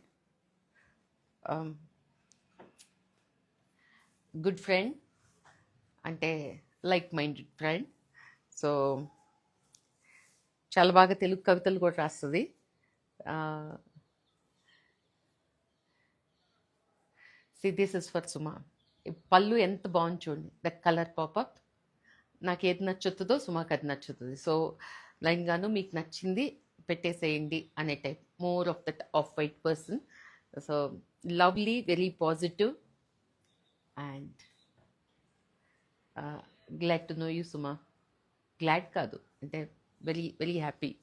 S1: Good friend, అంటే like-minded friend. So చాలా బాగా తెలుగు కవితలు కూడా రాస్తుంది. See, this is for Suma. పళ్ళు ఎంత బాగుంది చూడండి, ద కలర్ పాపప్. నాకు ఏది నచ్చుతుందో సుమాకి అది నచ్చుతుంది. సో లైన్గాను మీకు నచ్చింది పెట్టేసేయండి అనే type, more of that off white person. So lovely, very positive and glad to know you Suma. Glad కాదు అంటే వెరీ వెరీ హ్యాపీ.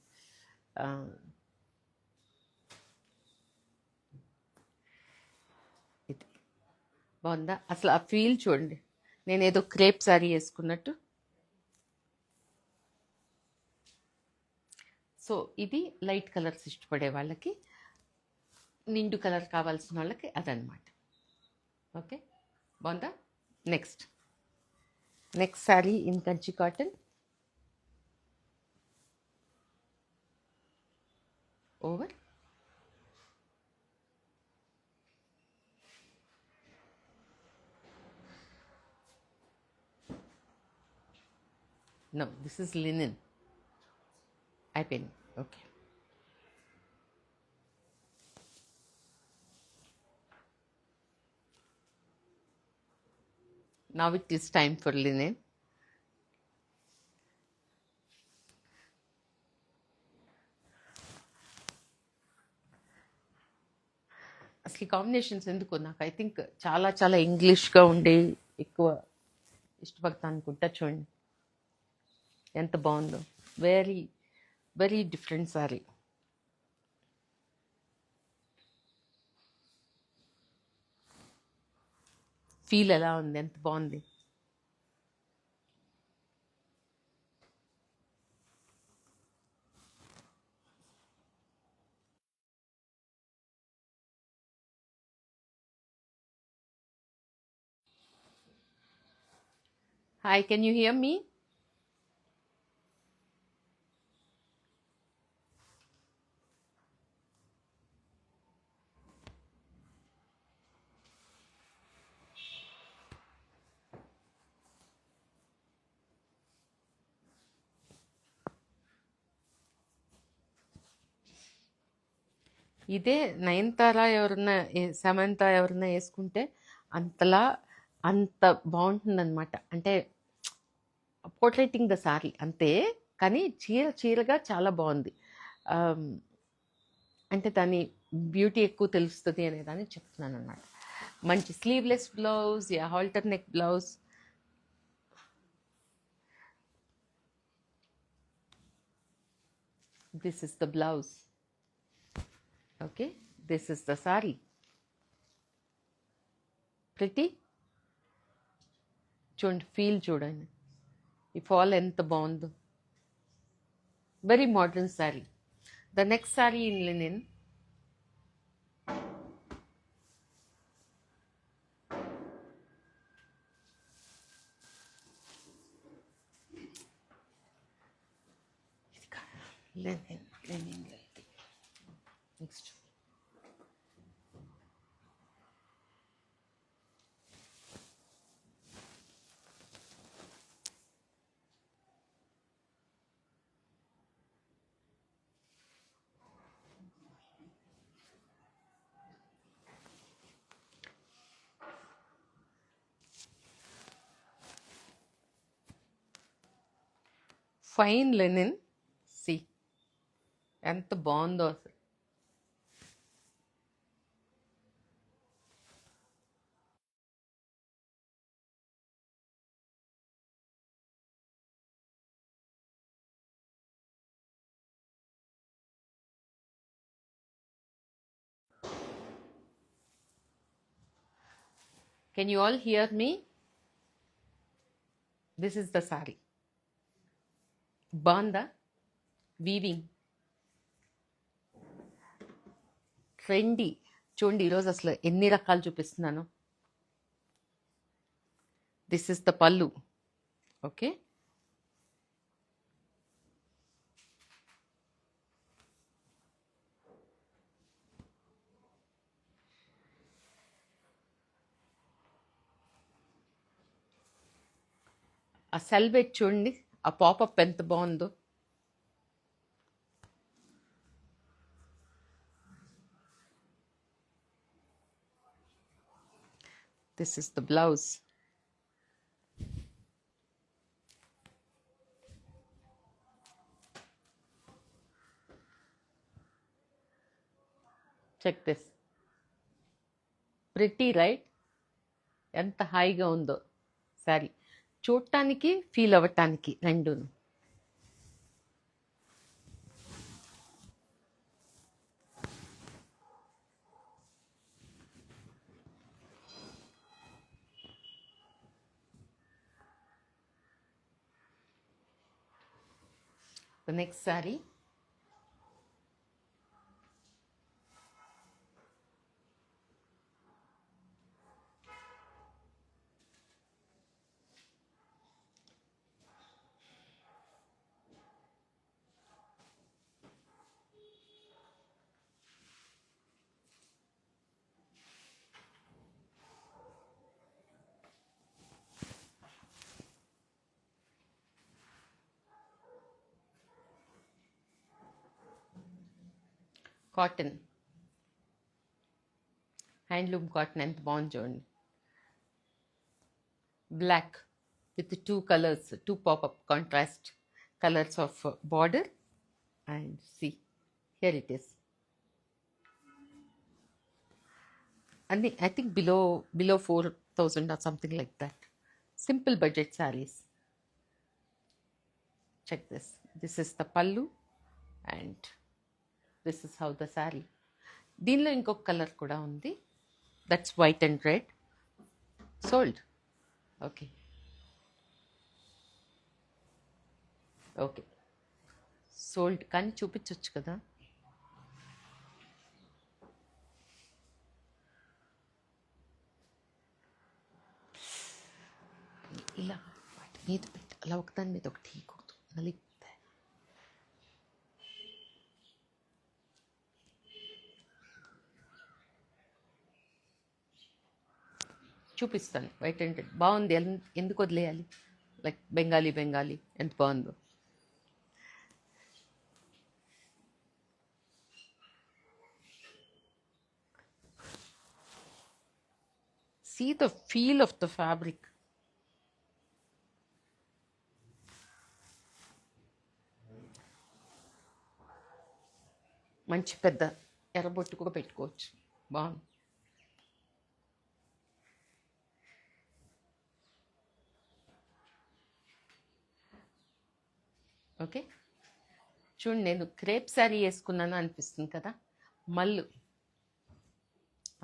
S1: ఇది బాగుందా? అసలు ఆ ఫీల్ చూడండి, నేను ఏదో క్రేప్ శారీ వేసుకున్నట్టు. సో ఇది లైట్ కలర్స్ ఇష్టపడే వాళ్ళకి, నిండు కలర్ కావాల్సిన వాళ్ళకి అదనమాట. ఓకే, బాగుందా? Next sari in Kanchi cotton. Over. No, this is linen. అయిపోయింది. Okay, now it is time for linen. అసలు ఈ కాంబినేషన్స్ ఎందుకు నాకు ఐ థింక్ చాలా చాలా ఇంగ్లీష్గా ఉండే ఎక్కువ ఇష్టపడతా అనుకుంటా. చూడండి ఎంత బాగుందో, very very different sorry. Feel ఎలా ఉంది, ఎంత బాగుంది. హాయ్, కెన్ యూ హియర్ మీ? ఇదే నయనతార ఎవరన్నా సమంత ఎవరన్నా వేసుకుంటే అంతలా అంత బాగుంటుందన్నమాట. అంటే పోర్ట్రేటింగ్ ద సారీ అంతే, కానీ చీరగా చాలా బాగుంది. అంటే దాని బ్యూటీ ఎక్కువ తెలుస్తుంది అనేదాన్ని చెప్తున్నాను అనమాట. మంచి sleeveless blouse, yeah halter neck blouse. This is the blouse. Okay, this is the sari. Pretty. చూడండి, ఫీల్ చూడండి, ఈ ఫాల్ ఎంత బాగుందో. Very modern sari. The next sari in linen. Linen. Next fine linen. See ఎంత బాగుందో అసలు. Can you all hear me? This is the sari. బాగుందా? Weaving trendy. చూడండి, ఈరోజు అసలు ఎన్ని రకాలు చూపిస్తున్నాను. This is the pallu. Okay, ఆ సెల్వేట్ చూడండి, ఆ పాపప్ ఎంత బాగుందో. This is the blouse. Check this. Pretty right? ఎంత హాయిగా ఉందో శారీ, చూడటానికి ఫీల్ అవ్వటానికి రెండును. The next saree. Cotton, handloom cotton ఎంత బాగుంది చూడండి. Black with two colors, two pop-up contrast colors of border, and see, here it is. And I think below 4,000 or something like that. Simple budget sarees. Check this. This is the pallu, and this is how the saree. దీనిలో ఇంకొక colour కూడా ఉంది. That's white and red. Sold. Okay, okay, sold. కానీ చూపించవచ్చు కదా. ఇలా వాటి మీద పెట్టి అలా ఒకదాని మీద ఒకటి తీయకూడదు, నలిగితే. చూపిస్తాను. వైట్ అండ్ రెడ్ బాగుంది. ఎందుకు వదిలేయాలి? లైక్ బెంగాలీ ఎంత బాగుందో. See the feel of the fabric. మంచి పెద్ద ఎర్రబొట్టు కూడా పెట్టుకోవచ్చు. బాగుంది. ఓకే, చూడండి నేను క్రేప్ శారీ వేసుకున్నాను అనిపిస్తుంది కదా, మళ్ళు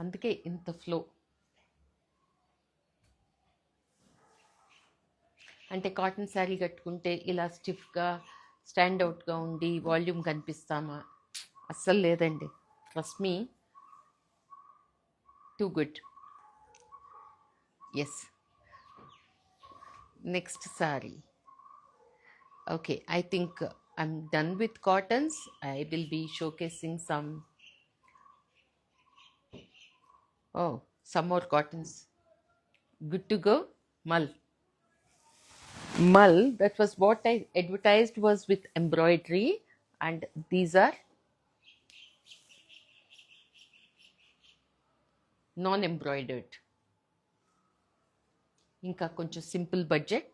S1: అందుకే ఇంత ఫ్లో. అంటే కాటన్ శారీ కట్టుకుంటే ఇలా స్టిఫ్గా స్టాండ్ అవుట్గా ఉండి వాల్యూమ్ కనిపిస్తామా? అస్సలు లేదండి. Trust me, too good. Yes, next sari. Okay, I think I'm done with cottons. I will be showcasing some more cottons. Good to go. Mull, that was what I advertised, was with embroidery, and these are non-embroidered. ఇంకా కొంచెం simple budget.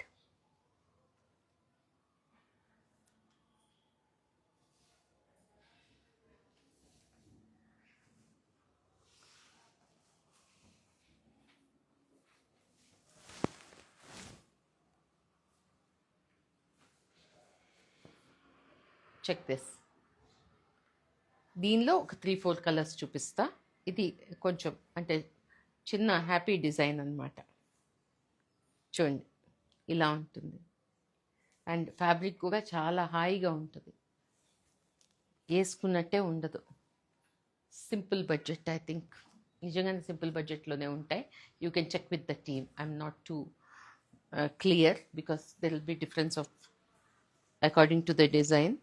S1: Check this. దీనిలో ఒక 3-4 colours చూపిస్తా. ఇది కొంచెం అంటే చిన్న happy design అన్నమాట. చూడండి ఇలా ఉంటుంది, అండ్ ఫ్యాబ్రిక్ కూడా చాలా హాయిగా ఉంటుంది, వేసుకున్నట్టే ఉండదు. సింపుల్ బడ్జెట్, ఐ థింక్ నిజంగానే సింపుల్ బడ్జెట్లోనే ఉంటాయి. You can check with the team. I'm not too clear because there will be difference of according to the design.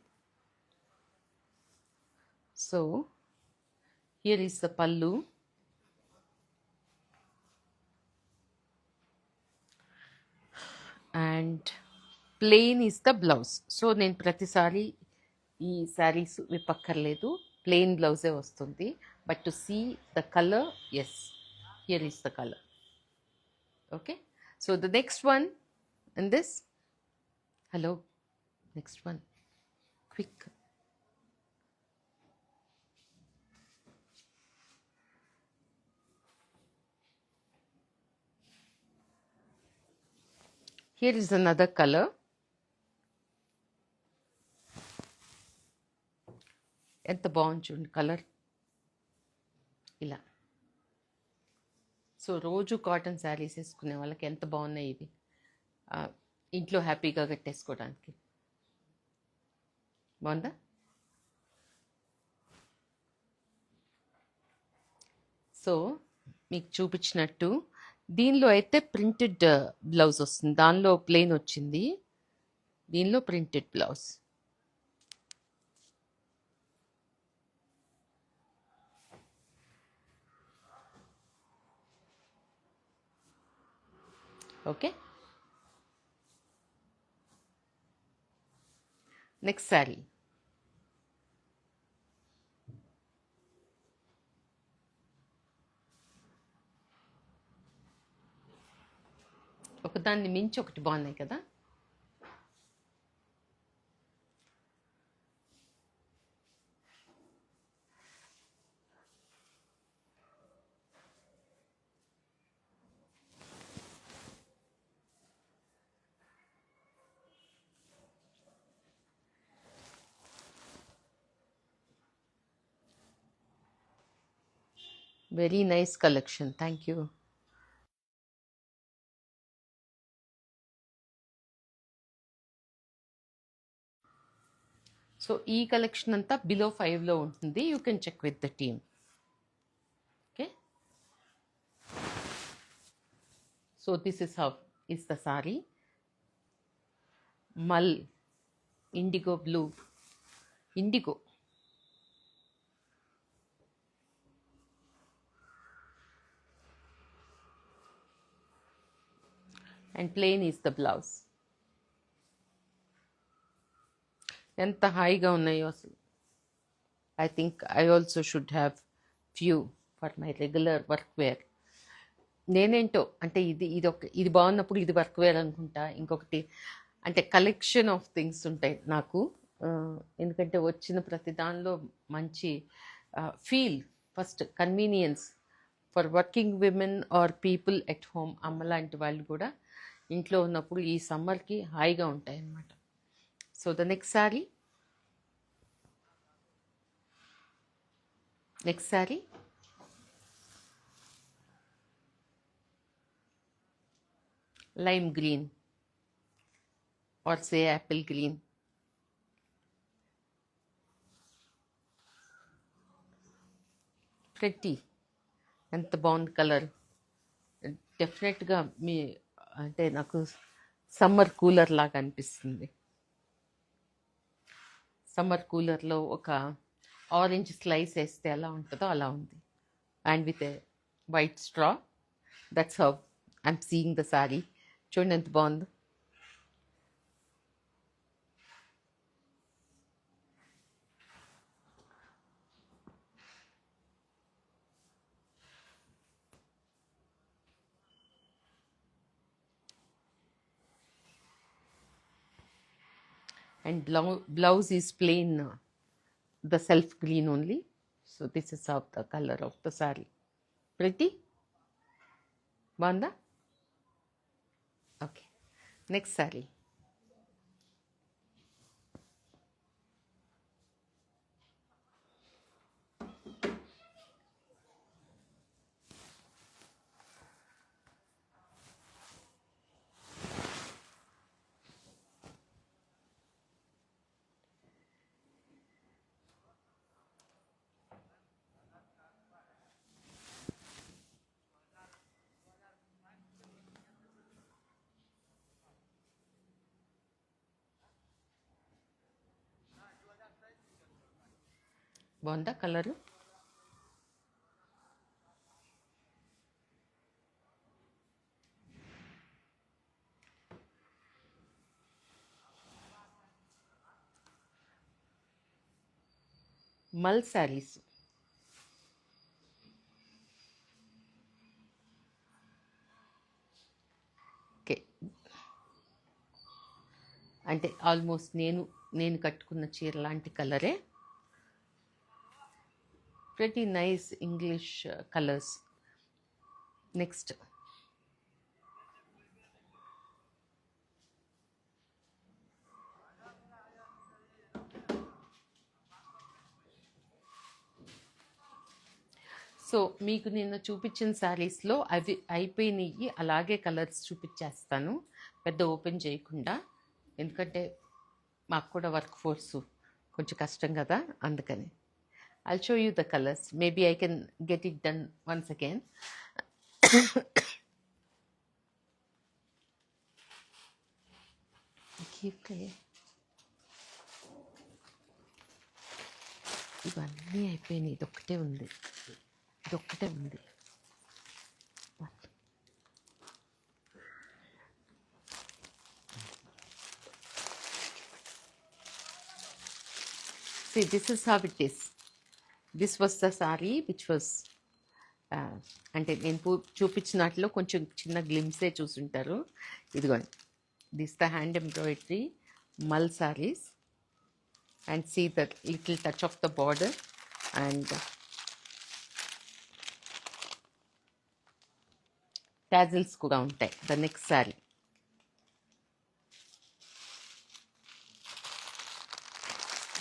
S1: So here is the pallu, and plain is the blouse. So నేను ప్రతిసారి ఈ saris విప్పక్కర్లేదు, plain బ్లౌజే వస్తుంది. But to see the colour, yes, here is the colour. Okay, so the next one in this, hello, next one, quick. Here is another color. ఎంత బాగుంది చూడండి colour, ఇలా. So రోజు కాటన్ శారీస్ వేసుకునే వాళ్ళకి ఎంత బాగున్నాయి ఇవి, ఇంట్లో హ్యాపీగా కట్టేసుకోవడానికి. బాగుందా? సో మీకు చూపించినట్టు దీనిలో అయితే ప్రింటెడ్ బ్లౌజ్ వస్తుంది, దానిలో ప్లెయిన్ వచ్చింది, దీనిలో printed blouse. Okay, next sari. ఒకదాన్ని మించి ఒకటి బాగున్నాయి కదా. Very nice collection, thank you. So ఈ కలెక్షన్ అంతా బిలో 5లో ఉంటుంది. You can check with the team. Okay, so this is how is the sari. Mul, indigo blue, indigo. And plain is the blouse. ఎంత హాయిగా ఉన్నాయో అసలు. I think I also should have few for my regular work wear. నేనేంటో అంటే ఇది బాగున్నప్పుడు ఇది work wear అనుకుంటా. ఇంకొకటి అంటే కలెక్షన్ ఆఫ్ థింగ్స్ ఉంటాయి నాకు, ఎందుకంటే వచ్చిన ప్రతి దానిలో మంచి feel first convenience for working women or people at home, అమ్మ లాంటి వాళ్ళు కూడా ఇంట్లో ఉన్నప్పుడు ఈ సమ్మర్కి హాయిగా ఉంటాయి అన్నమాట. So the next sari lime green or say apple green. Pretty. ఎంత బాగుంది కలర్. డెఫినెట్గా అంటే నాకు సమ్మర్ కూలర్ లాగా అనిపిస్తుంది. సమ్మర్ కూలర్లో ఒక ఆరెంజ్ స్లైస్ వేస్తే ఎలా ఉంటుందో అలా ఉంది. And with a white straw. That's how I'm seeing the sorry. చూడండి ఎంత బాగుందో. And blouse is plain, the self green only. So this is how the color of the saree. Pretty? Banda? Okay. Next saree. బాగుందా colour? మల్ saris. Okay, అంటే almost నేను కట్టుకున్న చీర లాంటి కలరే. Pretty nice English colors. Next. So మీకు నిన్న చూపించిన శారీస్లో అవి అయిపోయినాయి, అలాగే కలర్స్ చూపించేస్తాను పెద్ద ఓపెన్ చేయకుండా, ఎందుకంటే మాకు కూడా వర్క్ ఫోర్సు కొంచెం కష్టం కదా, అందుకని. I'll show you the colors. Maybe I can get it done once again. ఇవన్నీ అయిపోయినాయి, ఇదొక్కటే ఉంది. See, this is how it is. This was the saree which was అంటే నేను చూపించినట్లో కొంచెం చిన్న గ్లిమ్సే చూసుంటారు. ఇదిగోండి, this the hand embroidery mul saris. And see the little touch of the border and tassels కూడా ఉంటాయి. The next sari.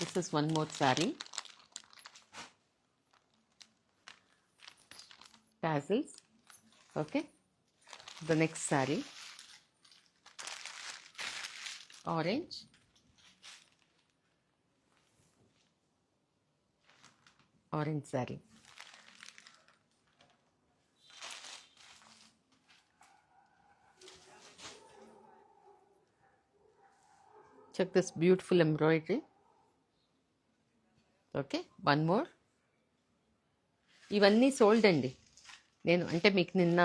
S1: This is one more sari. Tassels. Okay, the next saree, orange, saree. Check this beautiful embroidery. Okay, one more. ఇవన్నీ sold అండి. నేను అంటే మీకు నిన్న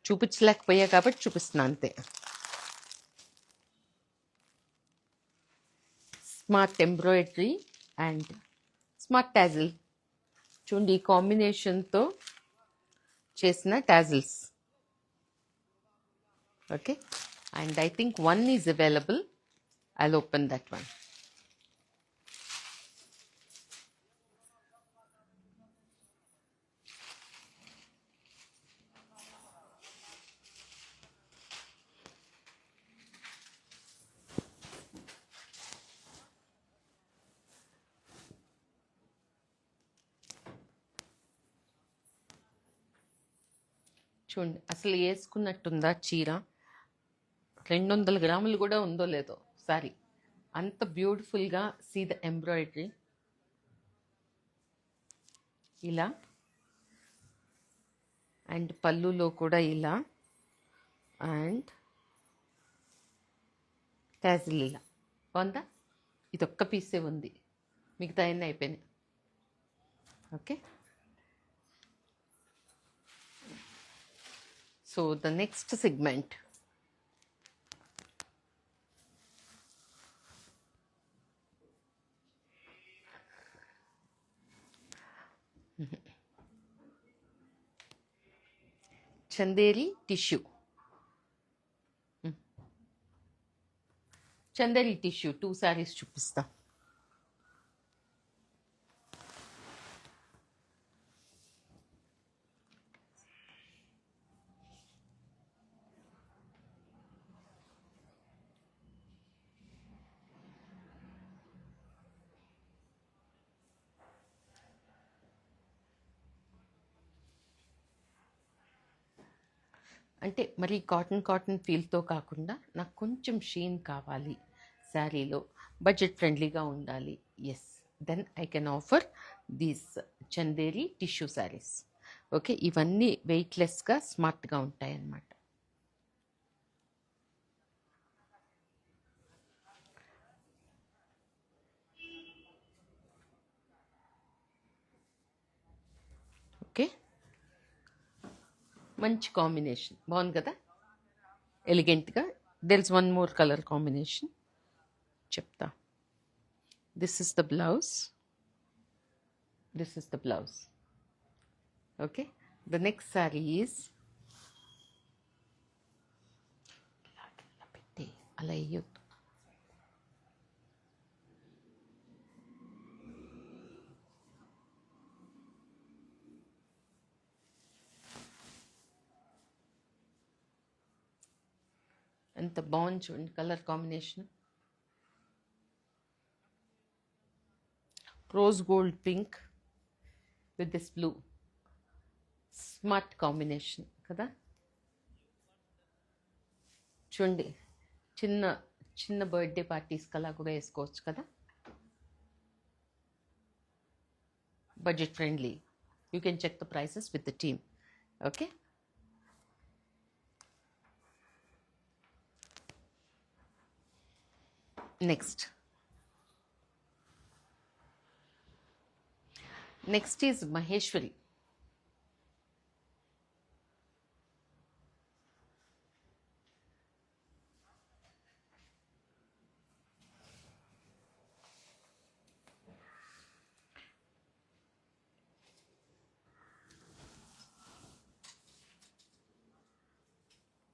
S1: చూపించలేకపోయా కాబట్టి చూపిస్తున్నాను అంతే. Smart embroidery and smart tassel. చూడండి, ఈ కాంబినేషన్తో చేసిన tassels. Okay, and I think one is available. I'll open that one. చూడండి అసలు వేసుకున్నట్టుందా చీర. 200 గ్రాములు కూడా ఉందో లేదో సారీ. అంత బ్యూటిఫుల్గా సీ ద ఎంబ్రాయిడరీ ఇలా, అండ్ పళ్ళులో కూడా ఇలా, అండ్ ట్యాజిల్ ఇలా. బాగుందా? ఇది ఒక్క పీసే ఉంది, మిగతా అన్నీ అయిపోయినాయి. Okay, so the next segment Chanderi tissue. Chanderi tissue 2 saris చూపిస్తా. అంటే మరి కాటన్ ఫీల్తో కాకుండా నాకు కొంచెం షీన్ కావాలి శారీలో, బడ్జెట్ ఫ్రెండ్లీగా ఉండాలి. Yes, then I can offer these Chanderi tissue saris. Okay, ఇవన్నీ వెయిట్లెస్గా స్మార్ట్గా ఉంటాయన్నమాట. ఓకే, మంచి కాంబినేషన్, బాగుంది కదా, ఎలిగెంట్గా. There is one more colour combination చెప్తా. This is the blouse, this is the blouse. Okay, the next sari is పెట్టి అలా వేయొద్దు. ఎంత బాగుంది చూడండి colour combination. Rose gold pink with this blue, smart combination కదా. చూడండి, చిన్న చిన్న బర్త్డే పార్టీస్కి అలా కూడా వేసుకోవచ్చు కదా, budget friendly. You can check the prices with the team. Okay, next is Maheshwari.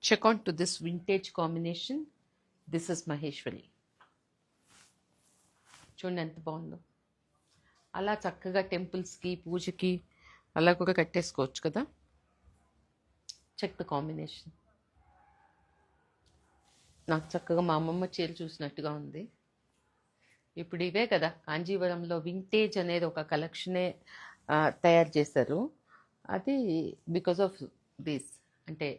S1: Check on to this vintage combination. This is Maheshwari. చూడండి ఎంత బాగుందో. అలా చక్కగా టెంపుల్స్కి పూజకి అలా కూడా కట్టేసుకోవచ్చు కదా. Check the combination. నాకు చక్కగా మా అమ్మమ్మ చీర చూసినట్టుగా ఉంది. ఇప్పుడు ఇవే కదా కాంజీవరంలో వింటేజ్ అనేది ఒక కలెక్షనే తయారు చేశారు. అది బికాజ్ ఆఫ్ దిస్, అంటే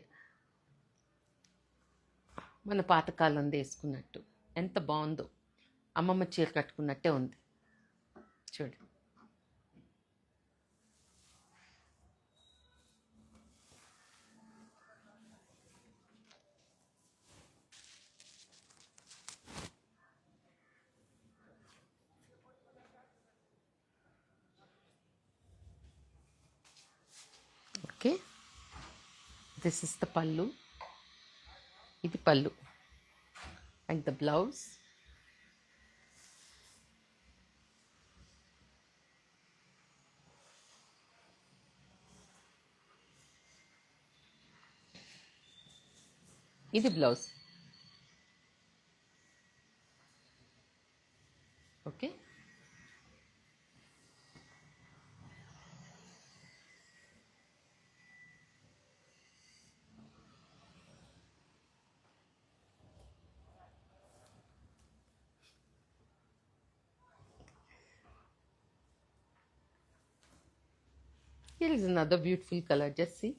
S1: మన పాతకాలం వేసుకున్నట్టు ఎంత బాగుందో, అమ్మమ్మ చీర కట్టుకున్నట్టే ఉంది చూడు. Okay, this is the pallu, ఇది పళ్ళు అండ్ ద బ్లౌజ్. ఇది blouse. Okay, here is another beautiful color, just see.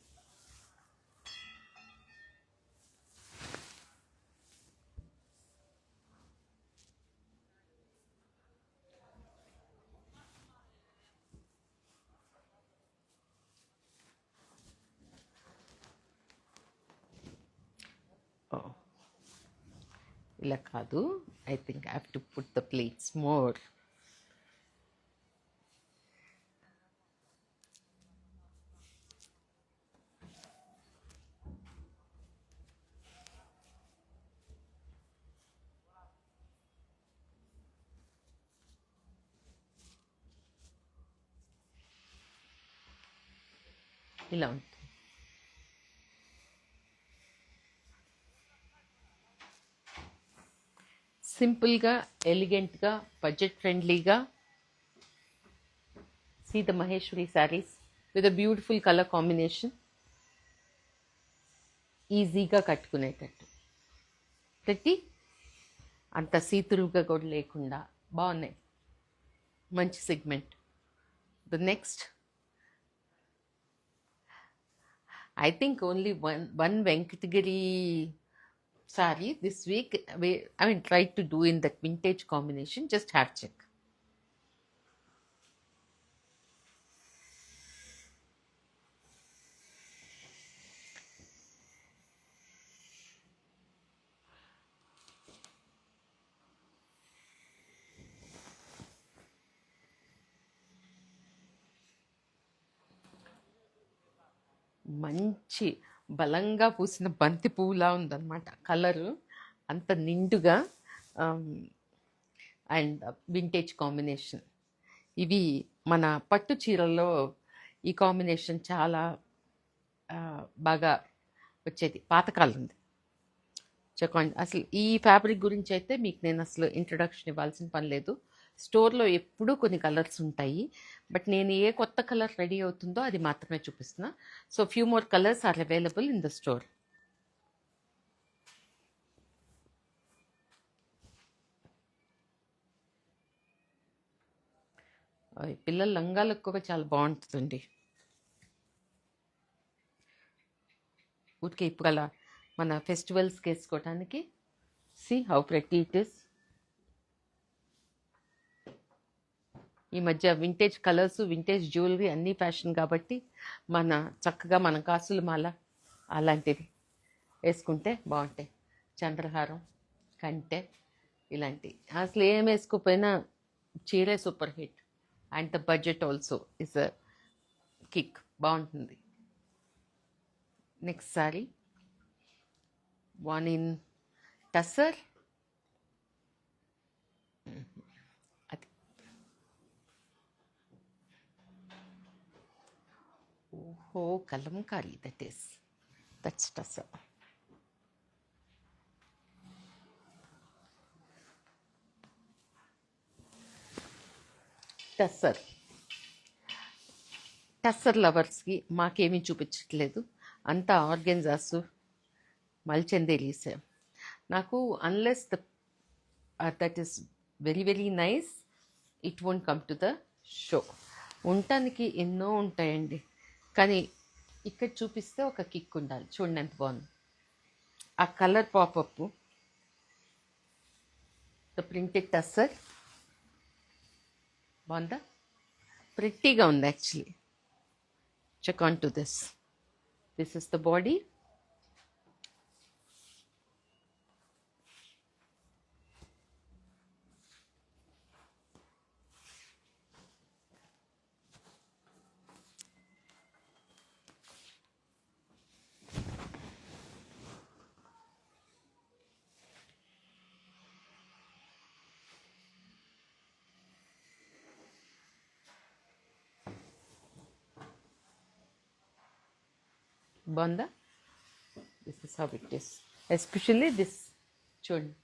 S1: ఇలా కాదు, I think I have to put the pleats more. ఇలా ఉంటుంది. సింపుల్గా, ఎలిగెంట్గా, బడ్జెట్ ఫ్రెండ్లీగా. See the Maheshwari saris with a beautiful colour combination. ఈజీగా కట్టుకునేటట్టు, ప్రతి అంత సీతురుగా కూడా లేకుండా బాగున్నాయి. మంచి segment. The next, I think only one Venkatagiri saree this week. Tried to do in that vintage combination. Just have check. మంచి బలంగా పూసిన బంతి పువ్వులా ఉందన్నమాట కలరు, అంత నిండుగా. And vintage combination. ఇవి మన పట్టు చీరల్లో ఈ కాంబినేషన్ చాలా బాగా వచ్చేది పాతకాలంది. చెప్పండి, అసలు ఈ ఫ్యాబ్రిక్ గురించి అయితే మీకు నేను అసలు ఇంట్రొడక్షన్ ఇవ్వాల్సిన పని లేదు. స్టోర్లో ఎప్పుడూ కొన్ని కలర్స్ ఉంటాయి, బట్ నేను ఏ కొత్త కలర్ రెడీ అవుతుందో అది మాత్రమే చూపిస్తున్నా. So few more colours are available in the store. పిల్లల లంగాలకు కూడా చాలా బాగుంటుందండి. ఊరికే ఇప్పుడు అలా మన ఫెస్టివల్స్కి వేసుకోవటానికి. See how pretty it is. ఈ మధ్య వింటేజ్ కలర్స్, వింటేజ్ జ్యువెలరీ అన్నీ ఫ్యాషన్ కాబట్టి చక్కగా మన కాసుల మాల అలాంటివి వేసుకుంటే బాగుంటాయి. చంద్రహారం, కంటె ఇలాంటి అసలు ఏం వేసుకోకపోయినా చీరే super hit. And the budget also is a kick, బాగుంటుంది. Next sorry, one in tussar. Oh, kalamkari, that's tussar. Tussar లవర్స్కి మాకేమీ చూపించట్లేదు, అంతా ఆర్గెన్జాస్, మల్చందేరీస్. నాకు unless that is very very nice, it won't come to the show. ఉండటానికి ఎన్నో ఉంటాయండి, కానీ ఇక్కడ చూపిస్తే ఒక కిక్ ఉండాలి. చూడండి ఎంత బాగుంది ఆ colour pop up. The printed tussar బాగుందా, ప్రిట్టీగా ఉంది actually. Check on to this. This is the body. బాగుందా? This is how it is. Especially this చూడండి,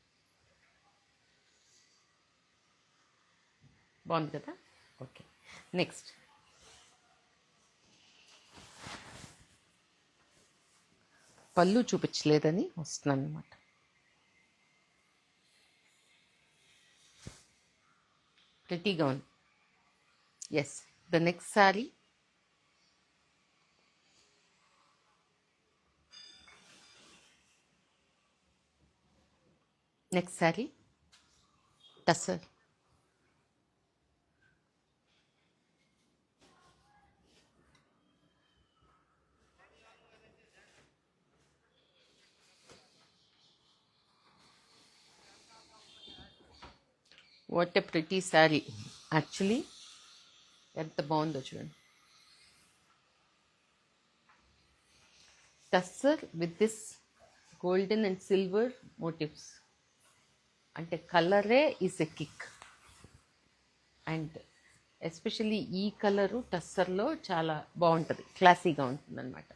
S1: బాగుంది కదా. ఓకే, నెక్స్ట్ పళ్ళు చూపించలేదని వస్తున్నాను అనమాట. ప్రిటీగా ఉంది. Yes, the next sari. Next sari tussar. What a pretty sari. Actually ఎంత బాగుందో చూడండి. Tussar with this golden and silver motifs. అంటే కలరే is a kick. And especially ఈ కలరు టస్సర్లో చాలా బాగుంటుంది, క్లాసీగా ఉంటుంది అనమాట.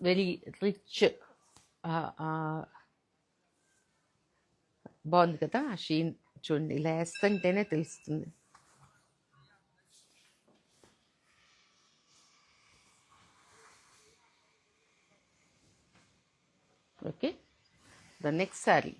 S1: Very rich. బాగుంది కదా ఆ షీన్. చూడండి, ఇలా వేస్తుంటేనే తెలుస్తుంది. Okay, the next sari.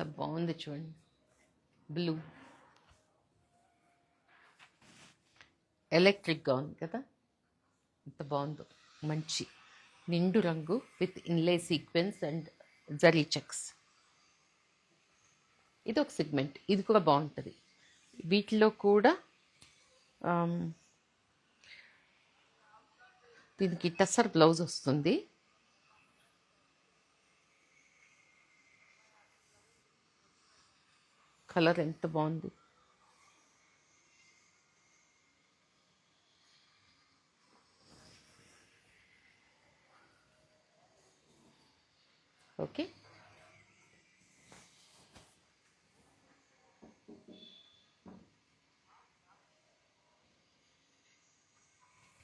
S1: ఎంత బాగుంది చూడండి, బ్లూ ఎలక్ట్రిక్గా ఉంది కదా, ఎంత బాగుందో. మంచి నిండు రంగు with inlay sequence and zari checks. ఇది ఒక సెగ్మెంట్, ఇది కూడా బాగుంటుంది. వీటిలో కూడా దీనికి టస్సర్ బ్లౌజ్ వస్తుంది. కలర్ ఎంత బాగుంది. Okay,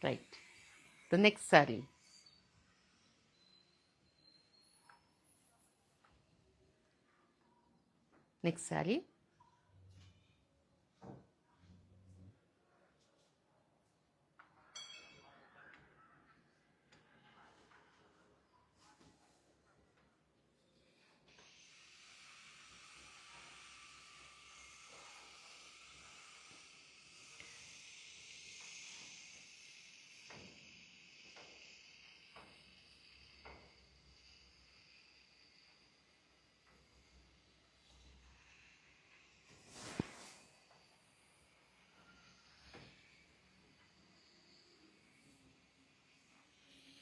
S1: right. The next sari. Next sari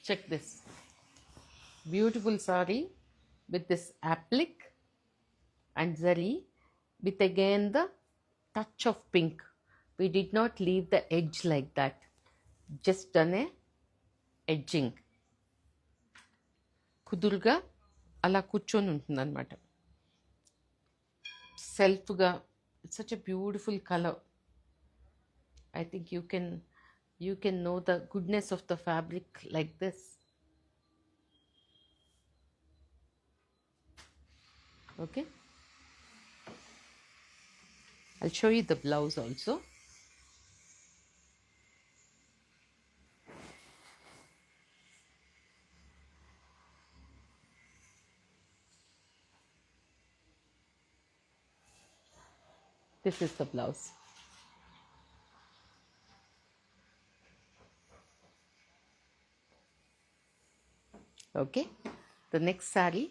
S1: check this beautiful saree with this applique and zari with again the touch of pink. We did not leave the edge like that, just done a edging. కుదురుగా అలా కూర్చొని ఉంటుందన్నమాట, సెల్ఫ్గా. It's such a beautiful colour. I think you can know the goodness of the fabric like this. Okay, I'll show you the blouse also. This is the blouse. Okay, the next saree.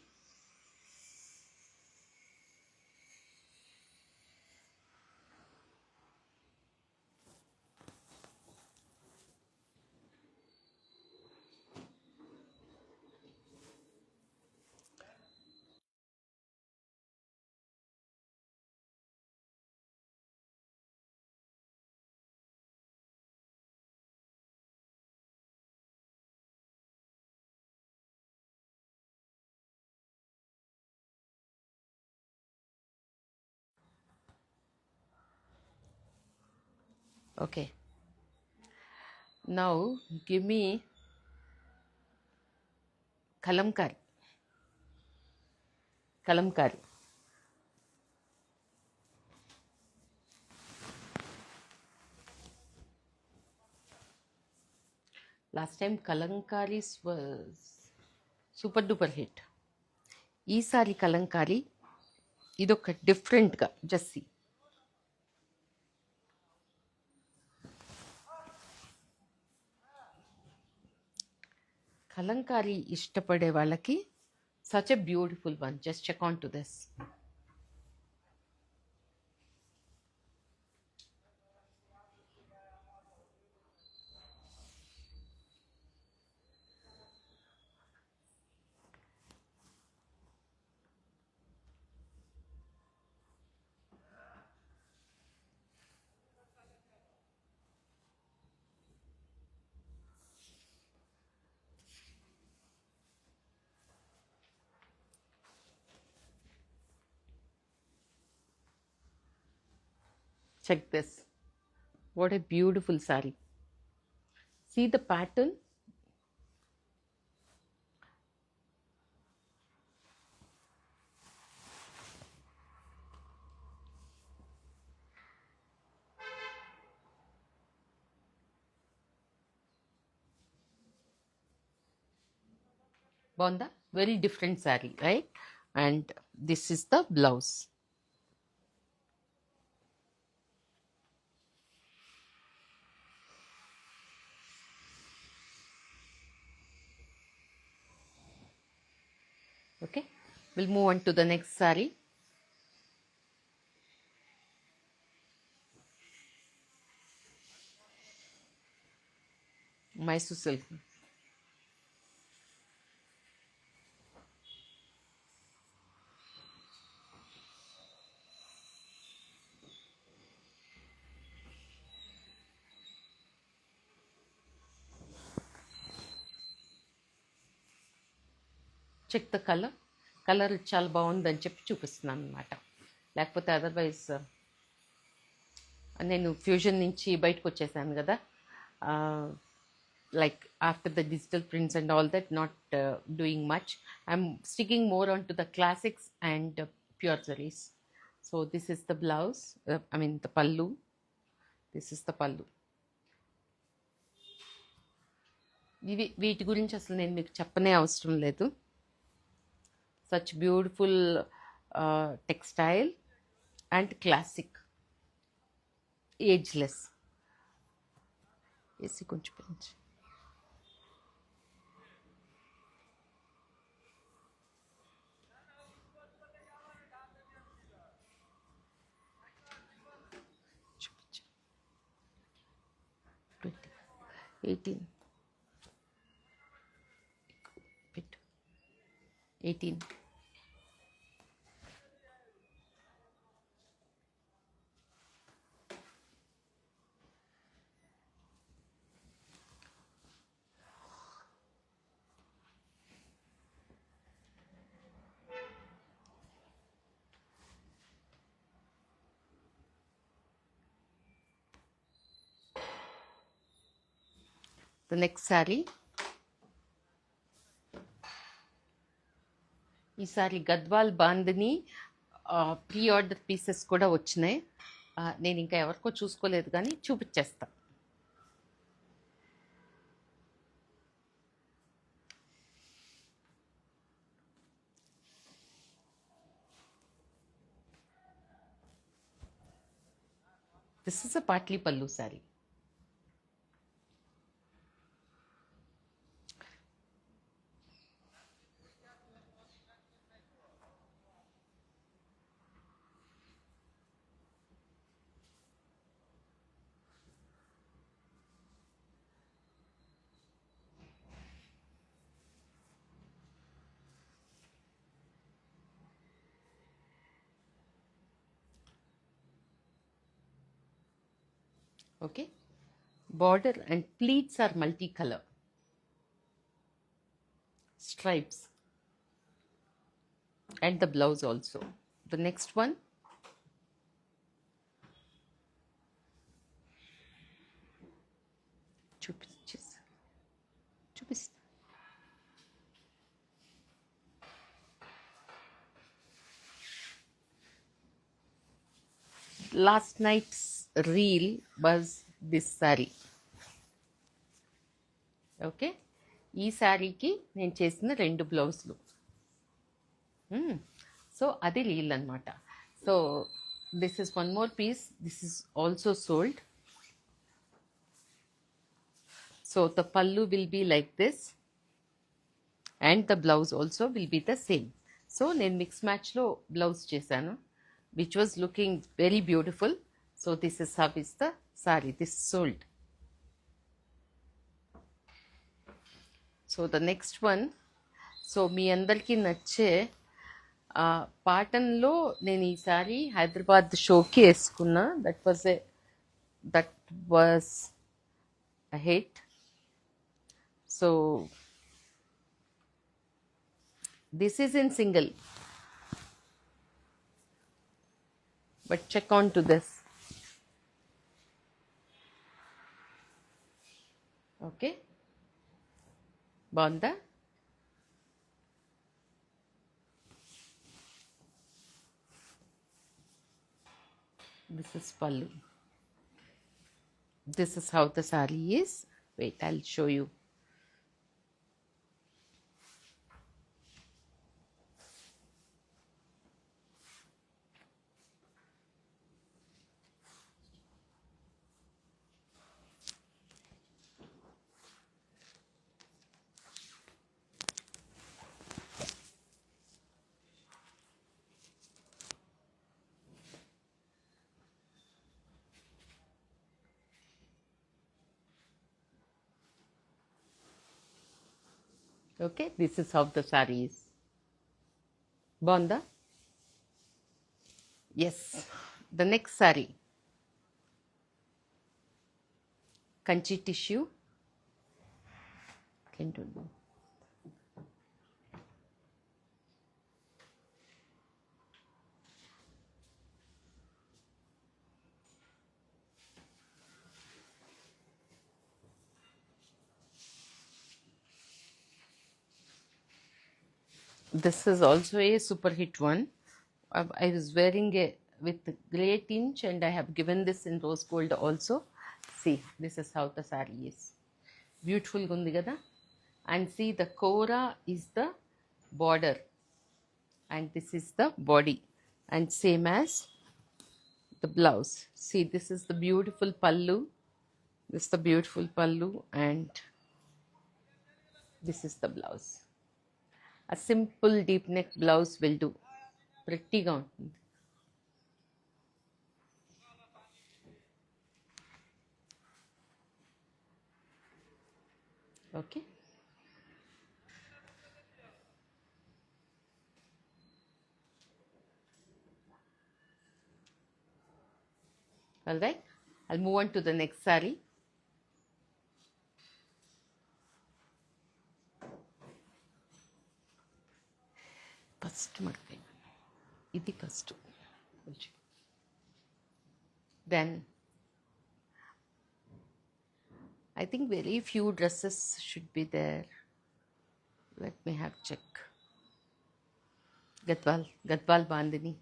S1: Okay, now give me kalamkari. Kalamkari. Last time kalamkaris was super duper hit. ఈసారి కలంకారీ ఇదొక డిఫరెంట్గా జస్సి. కలంకారీ ఇష్టపడే వాళ్ళకి such a beautiful one. Just check on to this. Check this. What a beautiful saree. See the pattern? Bonda, very different saree, right? And this is the blouse. Okay, we'll move on to the next saree. Mysore silk. Check the colour చాలా బాగుందని చెప్పి చూపిస్తున్నాను అనమాట. లేకపోతే otherwise నేను fusion నుంచి బయటకు వచ్చేసాను కదా. Like after the digital prints and all that, not doing much. I'm sticking more on to the classics and pure zaris. So this is the blouse, I mean the pallu. This is the pallu. వీటి గురించి అసలు నేను మీకు చెప్పనే అవసరం లేదు. such beautiful textile and classic, ageless. Esse కొంచెం పెంచి చూపించు. 20, 18 పెట్టు. 18. The next saree. ఈ sorry Gadwal bandhani pre order pieces కూడా వచ్చినాయి. నేను ఇంకా ఎవరికో చూసుకోలేదు కానీ చూపించేస్తా. దిస్ ఇస్ అ పాట్లీ పల్లు sorry. Okay, border and pleats are multicolor, stripes, and the blouse also. The next one, చూపిస్తా. Last night's reel was this saree. Okay, ఈ శారీకి నేను చేసిన 2 బ్లౌజులు. సో అది రీల్ అనమాట. So this is one more piece, this is also sold. So the pallu will be like this and the blouse also will be the same. So నేను mix మ్యాచ్లో blouse చేశాను, which was looking very beautiful. So this is how is the sari, this sold. So the next one, so మీ అందరికీ నచ్చే పాటన్లో నేను ఈసారి హైదరాబాద్ షోకి వేసుకున్నా. That was a hit. So this is in single, but check on to this. Okay, బాగుందా? This is pallu. This is how the saree is. Wait, I'll show you. Okay, this is how the saree is. Bonda? Yes. The next saree, Kanchi tissue. Can do. This is also a super hit one. I was wearing a with grey tinge and I have given this in rose gold also. See, this is how the saree is. Beautiful gundi kada. And see, the kora is the border and this is the body, and same as the blouse. See, this is the beautiful pallu. This is the beautiful pallu and this is the blouse. A simple deep neck blouse will do. Pretty ga untundi. Okay. All right. I'll move on to the next saree. First marke. Idi first. Then I think very few dresses should be there. Let me have check. Gadwal Bandhani.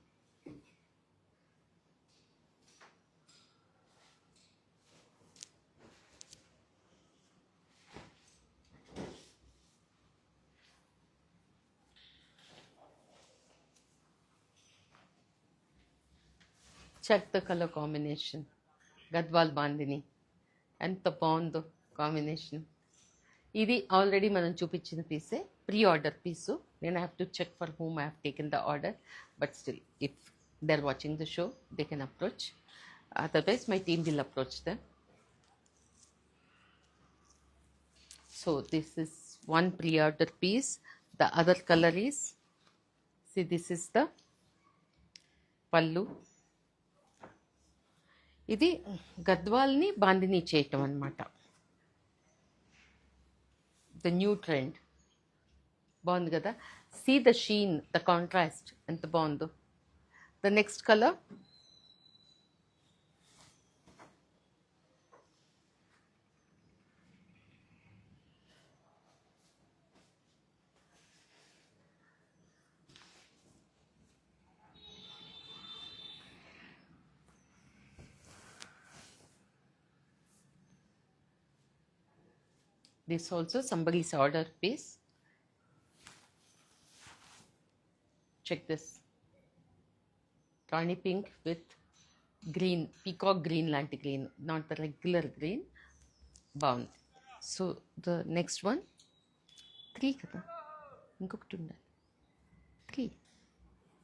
S1: Check the color combination. Gadwal Bandhani. ఎంత బాగుందో combination. ఇది already మనం చూపించిన పీసే, pre order piece. నేను have to check for whom I have taken the order, but still if they are watching the show they can approach, otherwise my team will approach them. So this is one pre-order piece. The other color is, see, this is the pallu. ఇది గద్వాల్ని బాందిని చేయటం అన్నమాట. The new trend. బాగుంది కదా. See the sheen, the contrast ఎంత బాగుందో. The next colour, This also somebody's order piece. Check this. Tawny pink with green, peacock green లాంటి green, not the regular green. బాగుంది. So the next one 3 కదా, ఇంకొకటి ఉండాలి. 3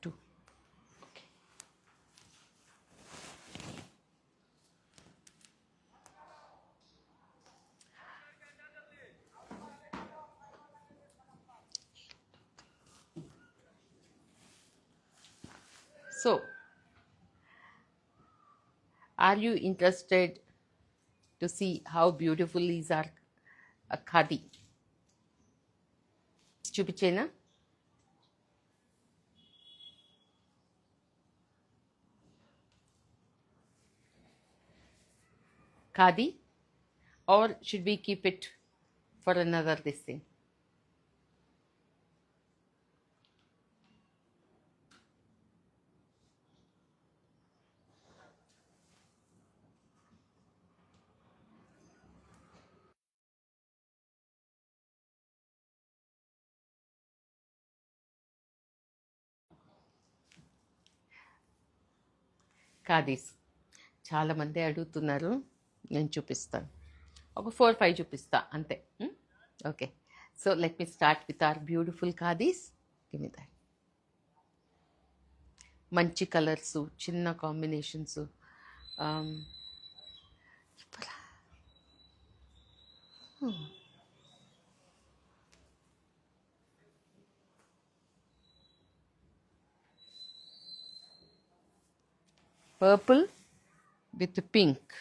S1: 2 okay. So are you interested to see how beautiful is our khadi? చూపించేనా? Khadi, or should we keep it for another this thing? Khadis చాలామంది అడుగుతున్నారు, నేను చూపిస్తాను. ఒక 4-5 చూపిస్తా అంతే. Okay, so let me start with our beautiful khadis. Give me that. మంచి colours, చిన్న combinations. Purple with pink.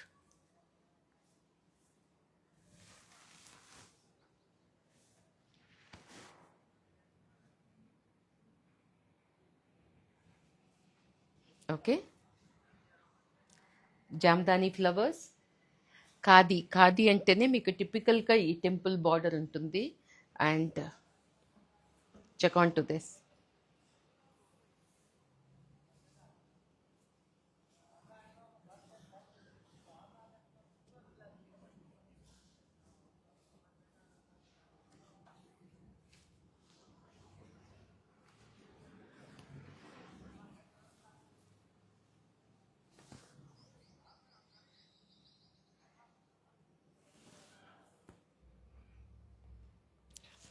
S1: Okay, jamdani flowers. Khadi, khadi అంటేనే మీకు టిపికల్గా ఈ టెంపుల్ బార్డర్ ఉంటుంది. And check on to this.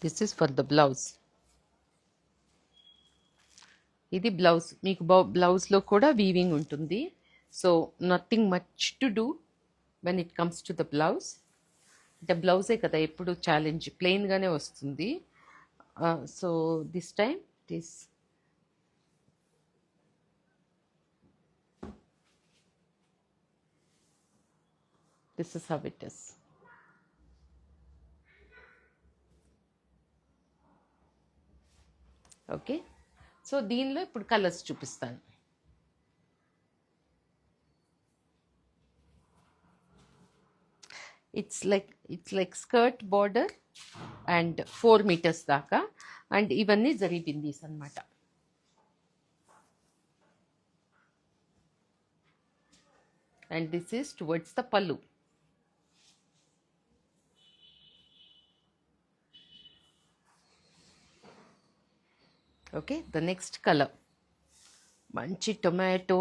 S1: This is for the blouse. ఇది బ్లౌజ్. మీకు బ్లౌజ్లో కూడా వీవింగ్ ఉంటుంది. So nothing much to do when it comes to the blouse. అంటే బ్లౌజే కదా ఎప్పుడు ఛాలెంజ్, ప్లెయిన్గానే వస్తుంది. So this time it is this is how it is. Okay, so దీనిలో ఇప్పుడు కలర్స్ చూపిస్తాను. It's like skirt border and 4 meters దాకా. And ఇవన్నీ జరీ బిందీస్ అనమాట. And this is towards the పల్లు. ఓకే, ద నెక్స్ట్ కలర్ మంచి టొమాటో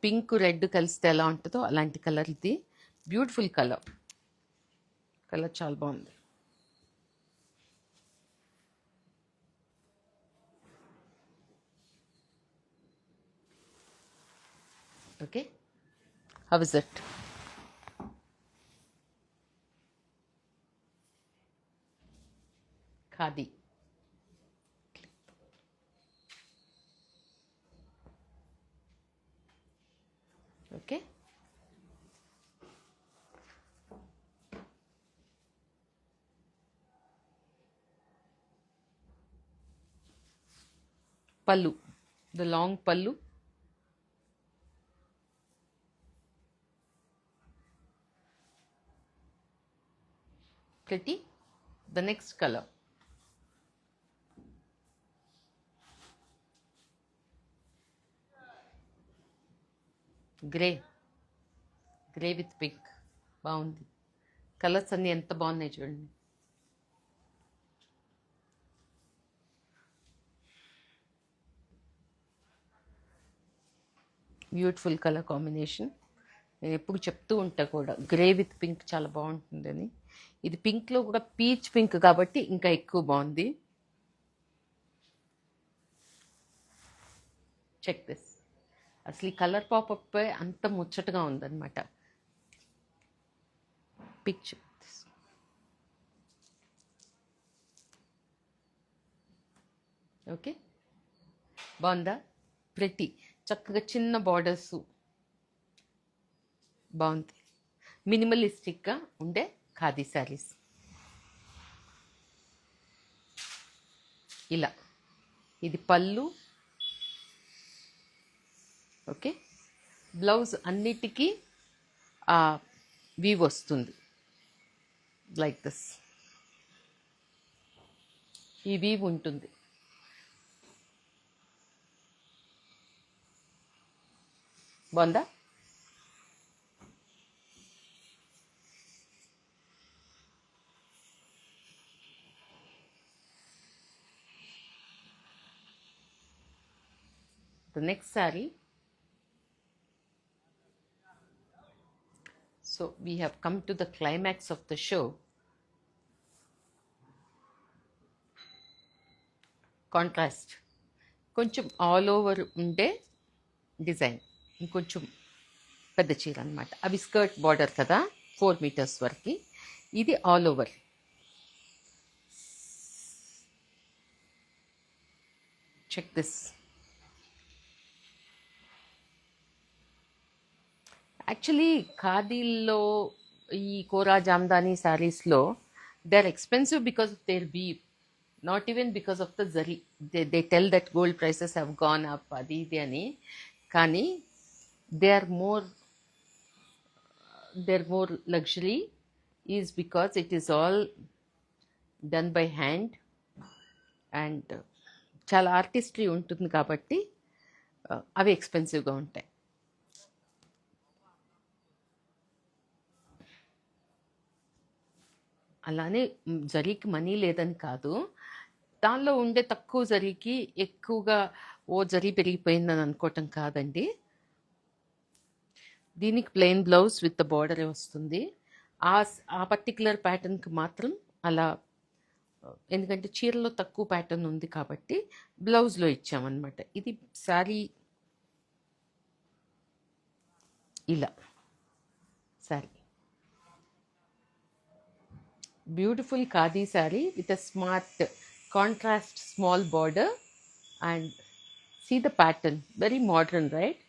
S1: పింక్ రెడ్ కలిస్తే ఎలా ఉంటుందో అలాంటి కలర్ ఇది. బ్యూటిఫుల్ కలర్ చాలా బాగుంది. Okay, how is it? Khadi. Okay, pallu, the long pallu. Pretty. The next color. Grey. Grey with pink. Bound. Colours అన్నీ ఎంత బాగున్నాయి చూడండి. Beautiful colour combination. నేను ఎప్పుడు చెప్తూ ఉంటా కూడా గ్రే విత్ పింక్ చాలా బాగుంటుందని. ఇది పింక్లో కూడా పీచ్ పింక్ కాబట్టి ఇంకా ఎక్కువ బాగుంది. Check this. అసలు ఈ కలర్ పాపప్ అంత ముచ్చటగా ఉందన్నమాట. పిక్చర్ ఓకే, బాగుందా? ప్రెటీ, చక్కగా చిన్న బార్డర్స్, బాగుంది. మినిమలిస్టిక్గా ఉండే ఖాదీ శారీస్ ఇలా. ఇది పళ్ళు. ఓకే, బ్లౌజ్ అన్నిటికీ వీవ్ వస్తుంది లైక్ దిస్. ఈ వీవ్ ఉంటుంది. బాగుందా? The next saree. So we have come to the climax of the show. Contrast, కొంచెం ఆల్ ఓవర్ ఉండే డిజైన్, ఇంకొంచెం పెద్ద చీర అనమాట. అవి స్కర్ట్ బార్డర్ కదా 4 మీటర్స్ వరకు. ఇది all over. Check this. Actually ఖాదీల్లో ఈ కోరా జామ్దానీ శారీస్లో they are expensive because of their weave, not even because of the zari. They tell that gold prices have gone up అది ఇది అని. కానీ they are more luxury is because it is all done by hand and చాలా artistry ఉంటుంది కాబట్టి అవి ఎక్స్పెన్సివ్గా ఉంటాయి. అలానే జరీకి మనీ లేదని కాదు, దానిలో ఉండే తక్కువ జరీకి ఎక్కువగా ఓ జరీ పెరిగిపోయిందని అనుకోవటం కాదండి. దీనికి plain blouse with the border వస్తుంది. ఆ పర్టికులర్ ప్యాటర్న్కి మాత్రం అలా, ఎందుకంటే చీరలో తక్కువ ప్యాటర్న్ ఉంది కాబట్టి బ్లౌజ్లో ఇచ్చామన్నమాట. ఇది శారీ ఇలా. Sari beautiful khadi sari with a smart contrast small border and see the pattern, very modern right.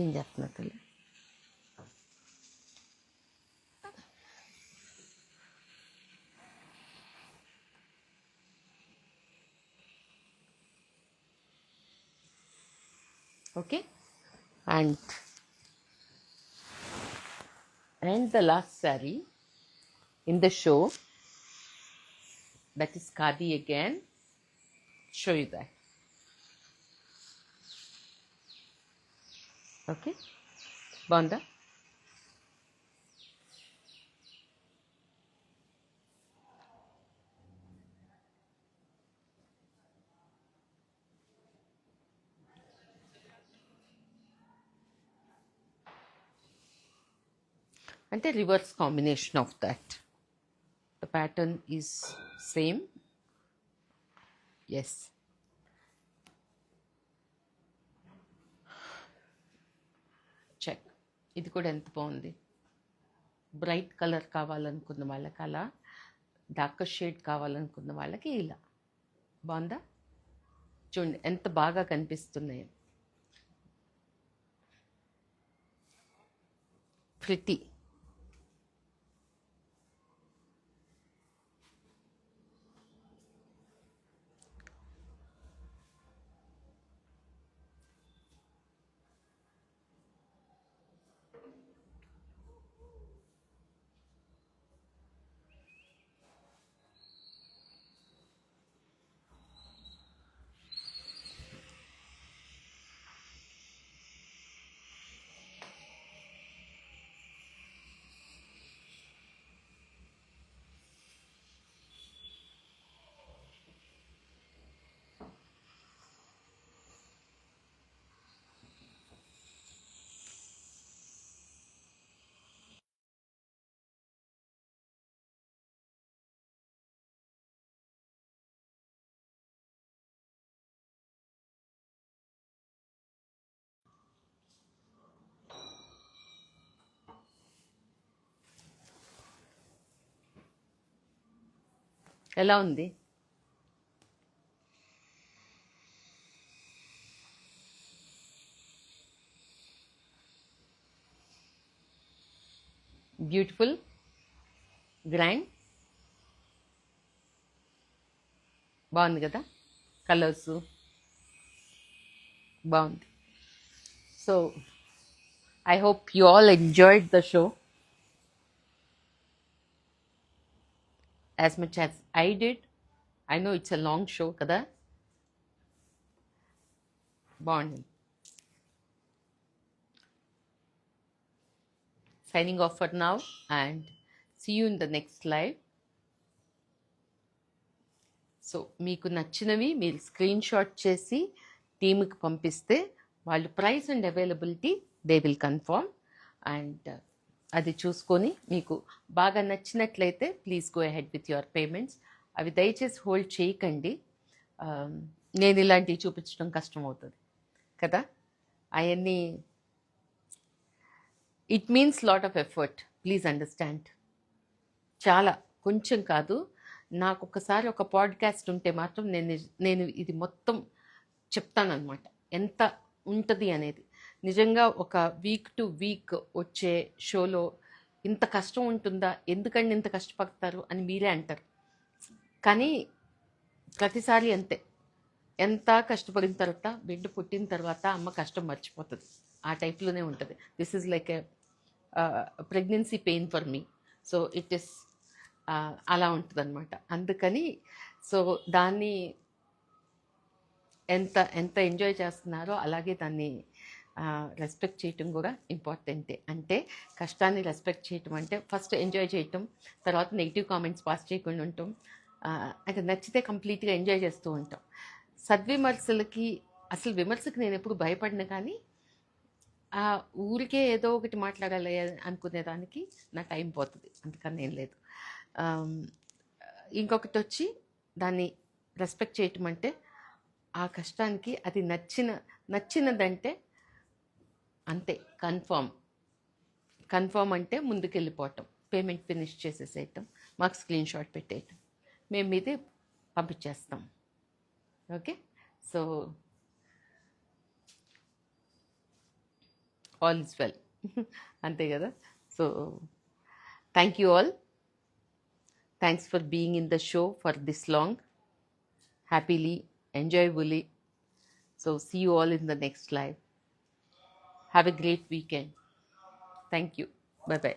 S1: ఏం చెప్తున్నట్టు. Okay, and the last saree in the show, that is khadi again. Show you that. Okay, banda. And the reverse combination of that. The pattern is same. Yes. Check. ఇది కూడా ఎంత బాగుంది. Bright colour కావాలనుకున్న వాళ్ళకి అలా, darker shade కావాలనుకున్న వాళ్ళకి ఇలా. బాగుందా? చూడండి ఎంత బాగా కనిపిస్తున్నాయి. ప్రిటీ. ఎలా ఉంది? బ్యూటిఫుల్, గ్రాండ్, బాగుంది కదా, కలర్స్ బాగుంది. So I hope you all enjoyed the show as much as I did. I know it's a long show కదా. బాగుంది. Signing off for now and see you in the next live. So మీకు నచ్చినవి మీరు screen shot చేసి టీమ్కి పంపిస్తే వాళ్ళు price and availability they will confirm. And అది చూసుకొని మీకు బాగా నచ్చినట్లయితే please go ahead with your payments. అవి దయచేసి హోల్డ్ చేయకండి. నేను ఇలాంటివి చూపించడం కష్టం అవుతుంది కదా. అవన్నీ it means lot of effort, please understand. చాలా, కొంచెం కాదు. నాకు ఒకసారి ఒక పాడ్కాస్ట్ ఉంటే మాత్రం నేను ఇది మొత్తం చెప్తానన్నమాట ఎంత ఉంటుంది అనేది. నిజంగా ఒక వీక్ టు వీక్ వచ్చే షోలో ఇంత కష్టం ఉంటుందా, ఎందుకండి ఇంత కష్టపడతారు అని మీరే అంటారు. కానీ ప్రతిసారి అంతే, ఎంత కష్టపడిన తర్వాత బిడ్డ పుట్టిన తర్వాత అమ్మ కష్టం మర్చిపోతుంది. ఆ టైప్లోనే ఉంటుంది. This is like a pregnancy pain for me. So it is అలా ఉంటుంది అనమాట. అందుకని సో దాన్ని ఎంత ఎంత ఎంజాయ్ చేస్తున్నారో అలాగే దాన్ని రెస్పెక్ట్ చేయటం కూడా ఇంపార్టెంటే. అంటే కష్టాన్ని రెస్పెక్ట్ చేయటం అంటే ఫస్ట్ ఎంజాయ్ చేయటం, తర్వాత నెగిటివ్ కామెంట్స్ పాస్ చేయకుండా ఉంటాం. అంటే నచ్చితే కంప్లీట్గా ఎంజాయ్ చేస్తూ ఉంటాం. సద్విమర్శలకి అసలు విమర్శకు నేను ఎప్పుడు భయపడిన, కానీ ఊరికే ఏదో ఒకటి మాట్లాడాలి అనుకునేదానికి నా టైం పోతుంది. అందుకని ఏం లేదు. ఇంకొకటి వచ్చి దాన్ని రెస్పెక్ట్ చేయటం అంటే ఆ కష్టానికి అది నచ్చినదంటే అంతే. కన్ఫర్మ్ అంటే ముందుకెళ్ళిపోవటం, పేమెంట్ ఫినిష్ చేసేసేయటం, మాకు స్క్రీన్ షాట్ పెట్టేయటం, మేము మీదే పంపించేస్తాం. Okay, so all is well. అంతే కదా. So thank you all. Thanks for being in the show for this long, happily, enjoyably. So see you all in the next live. Have a great weekend. Thank you. Bye-bye.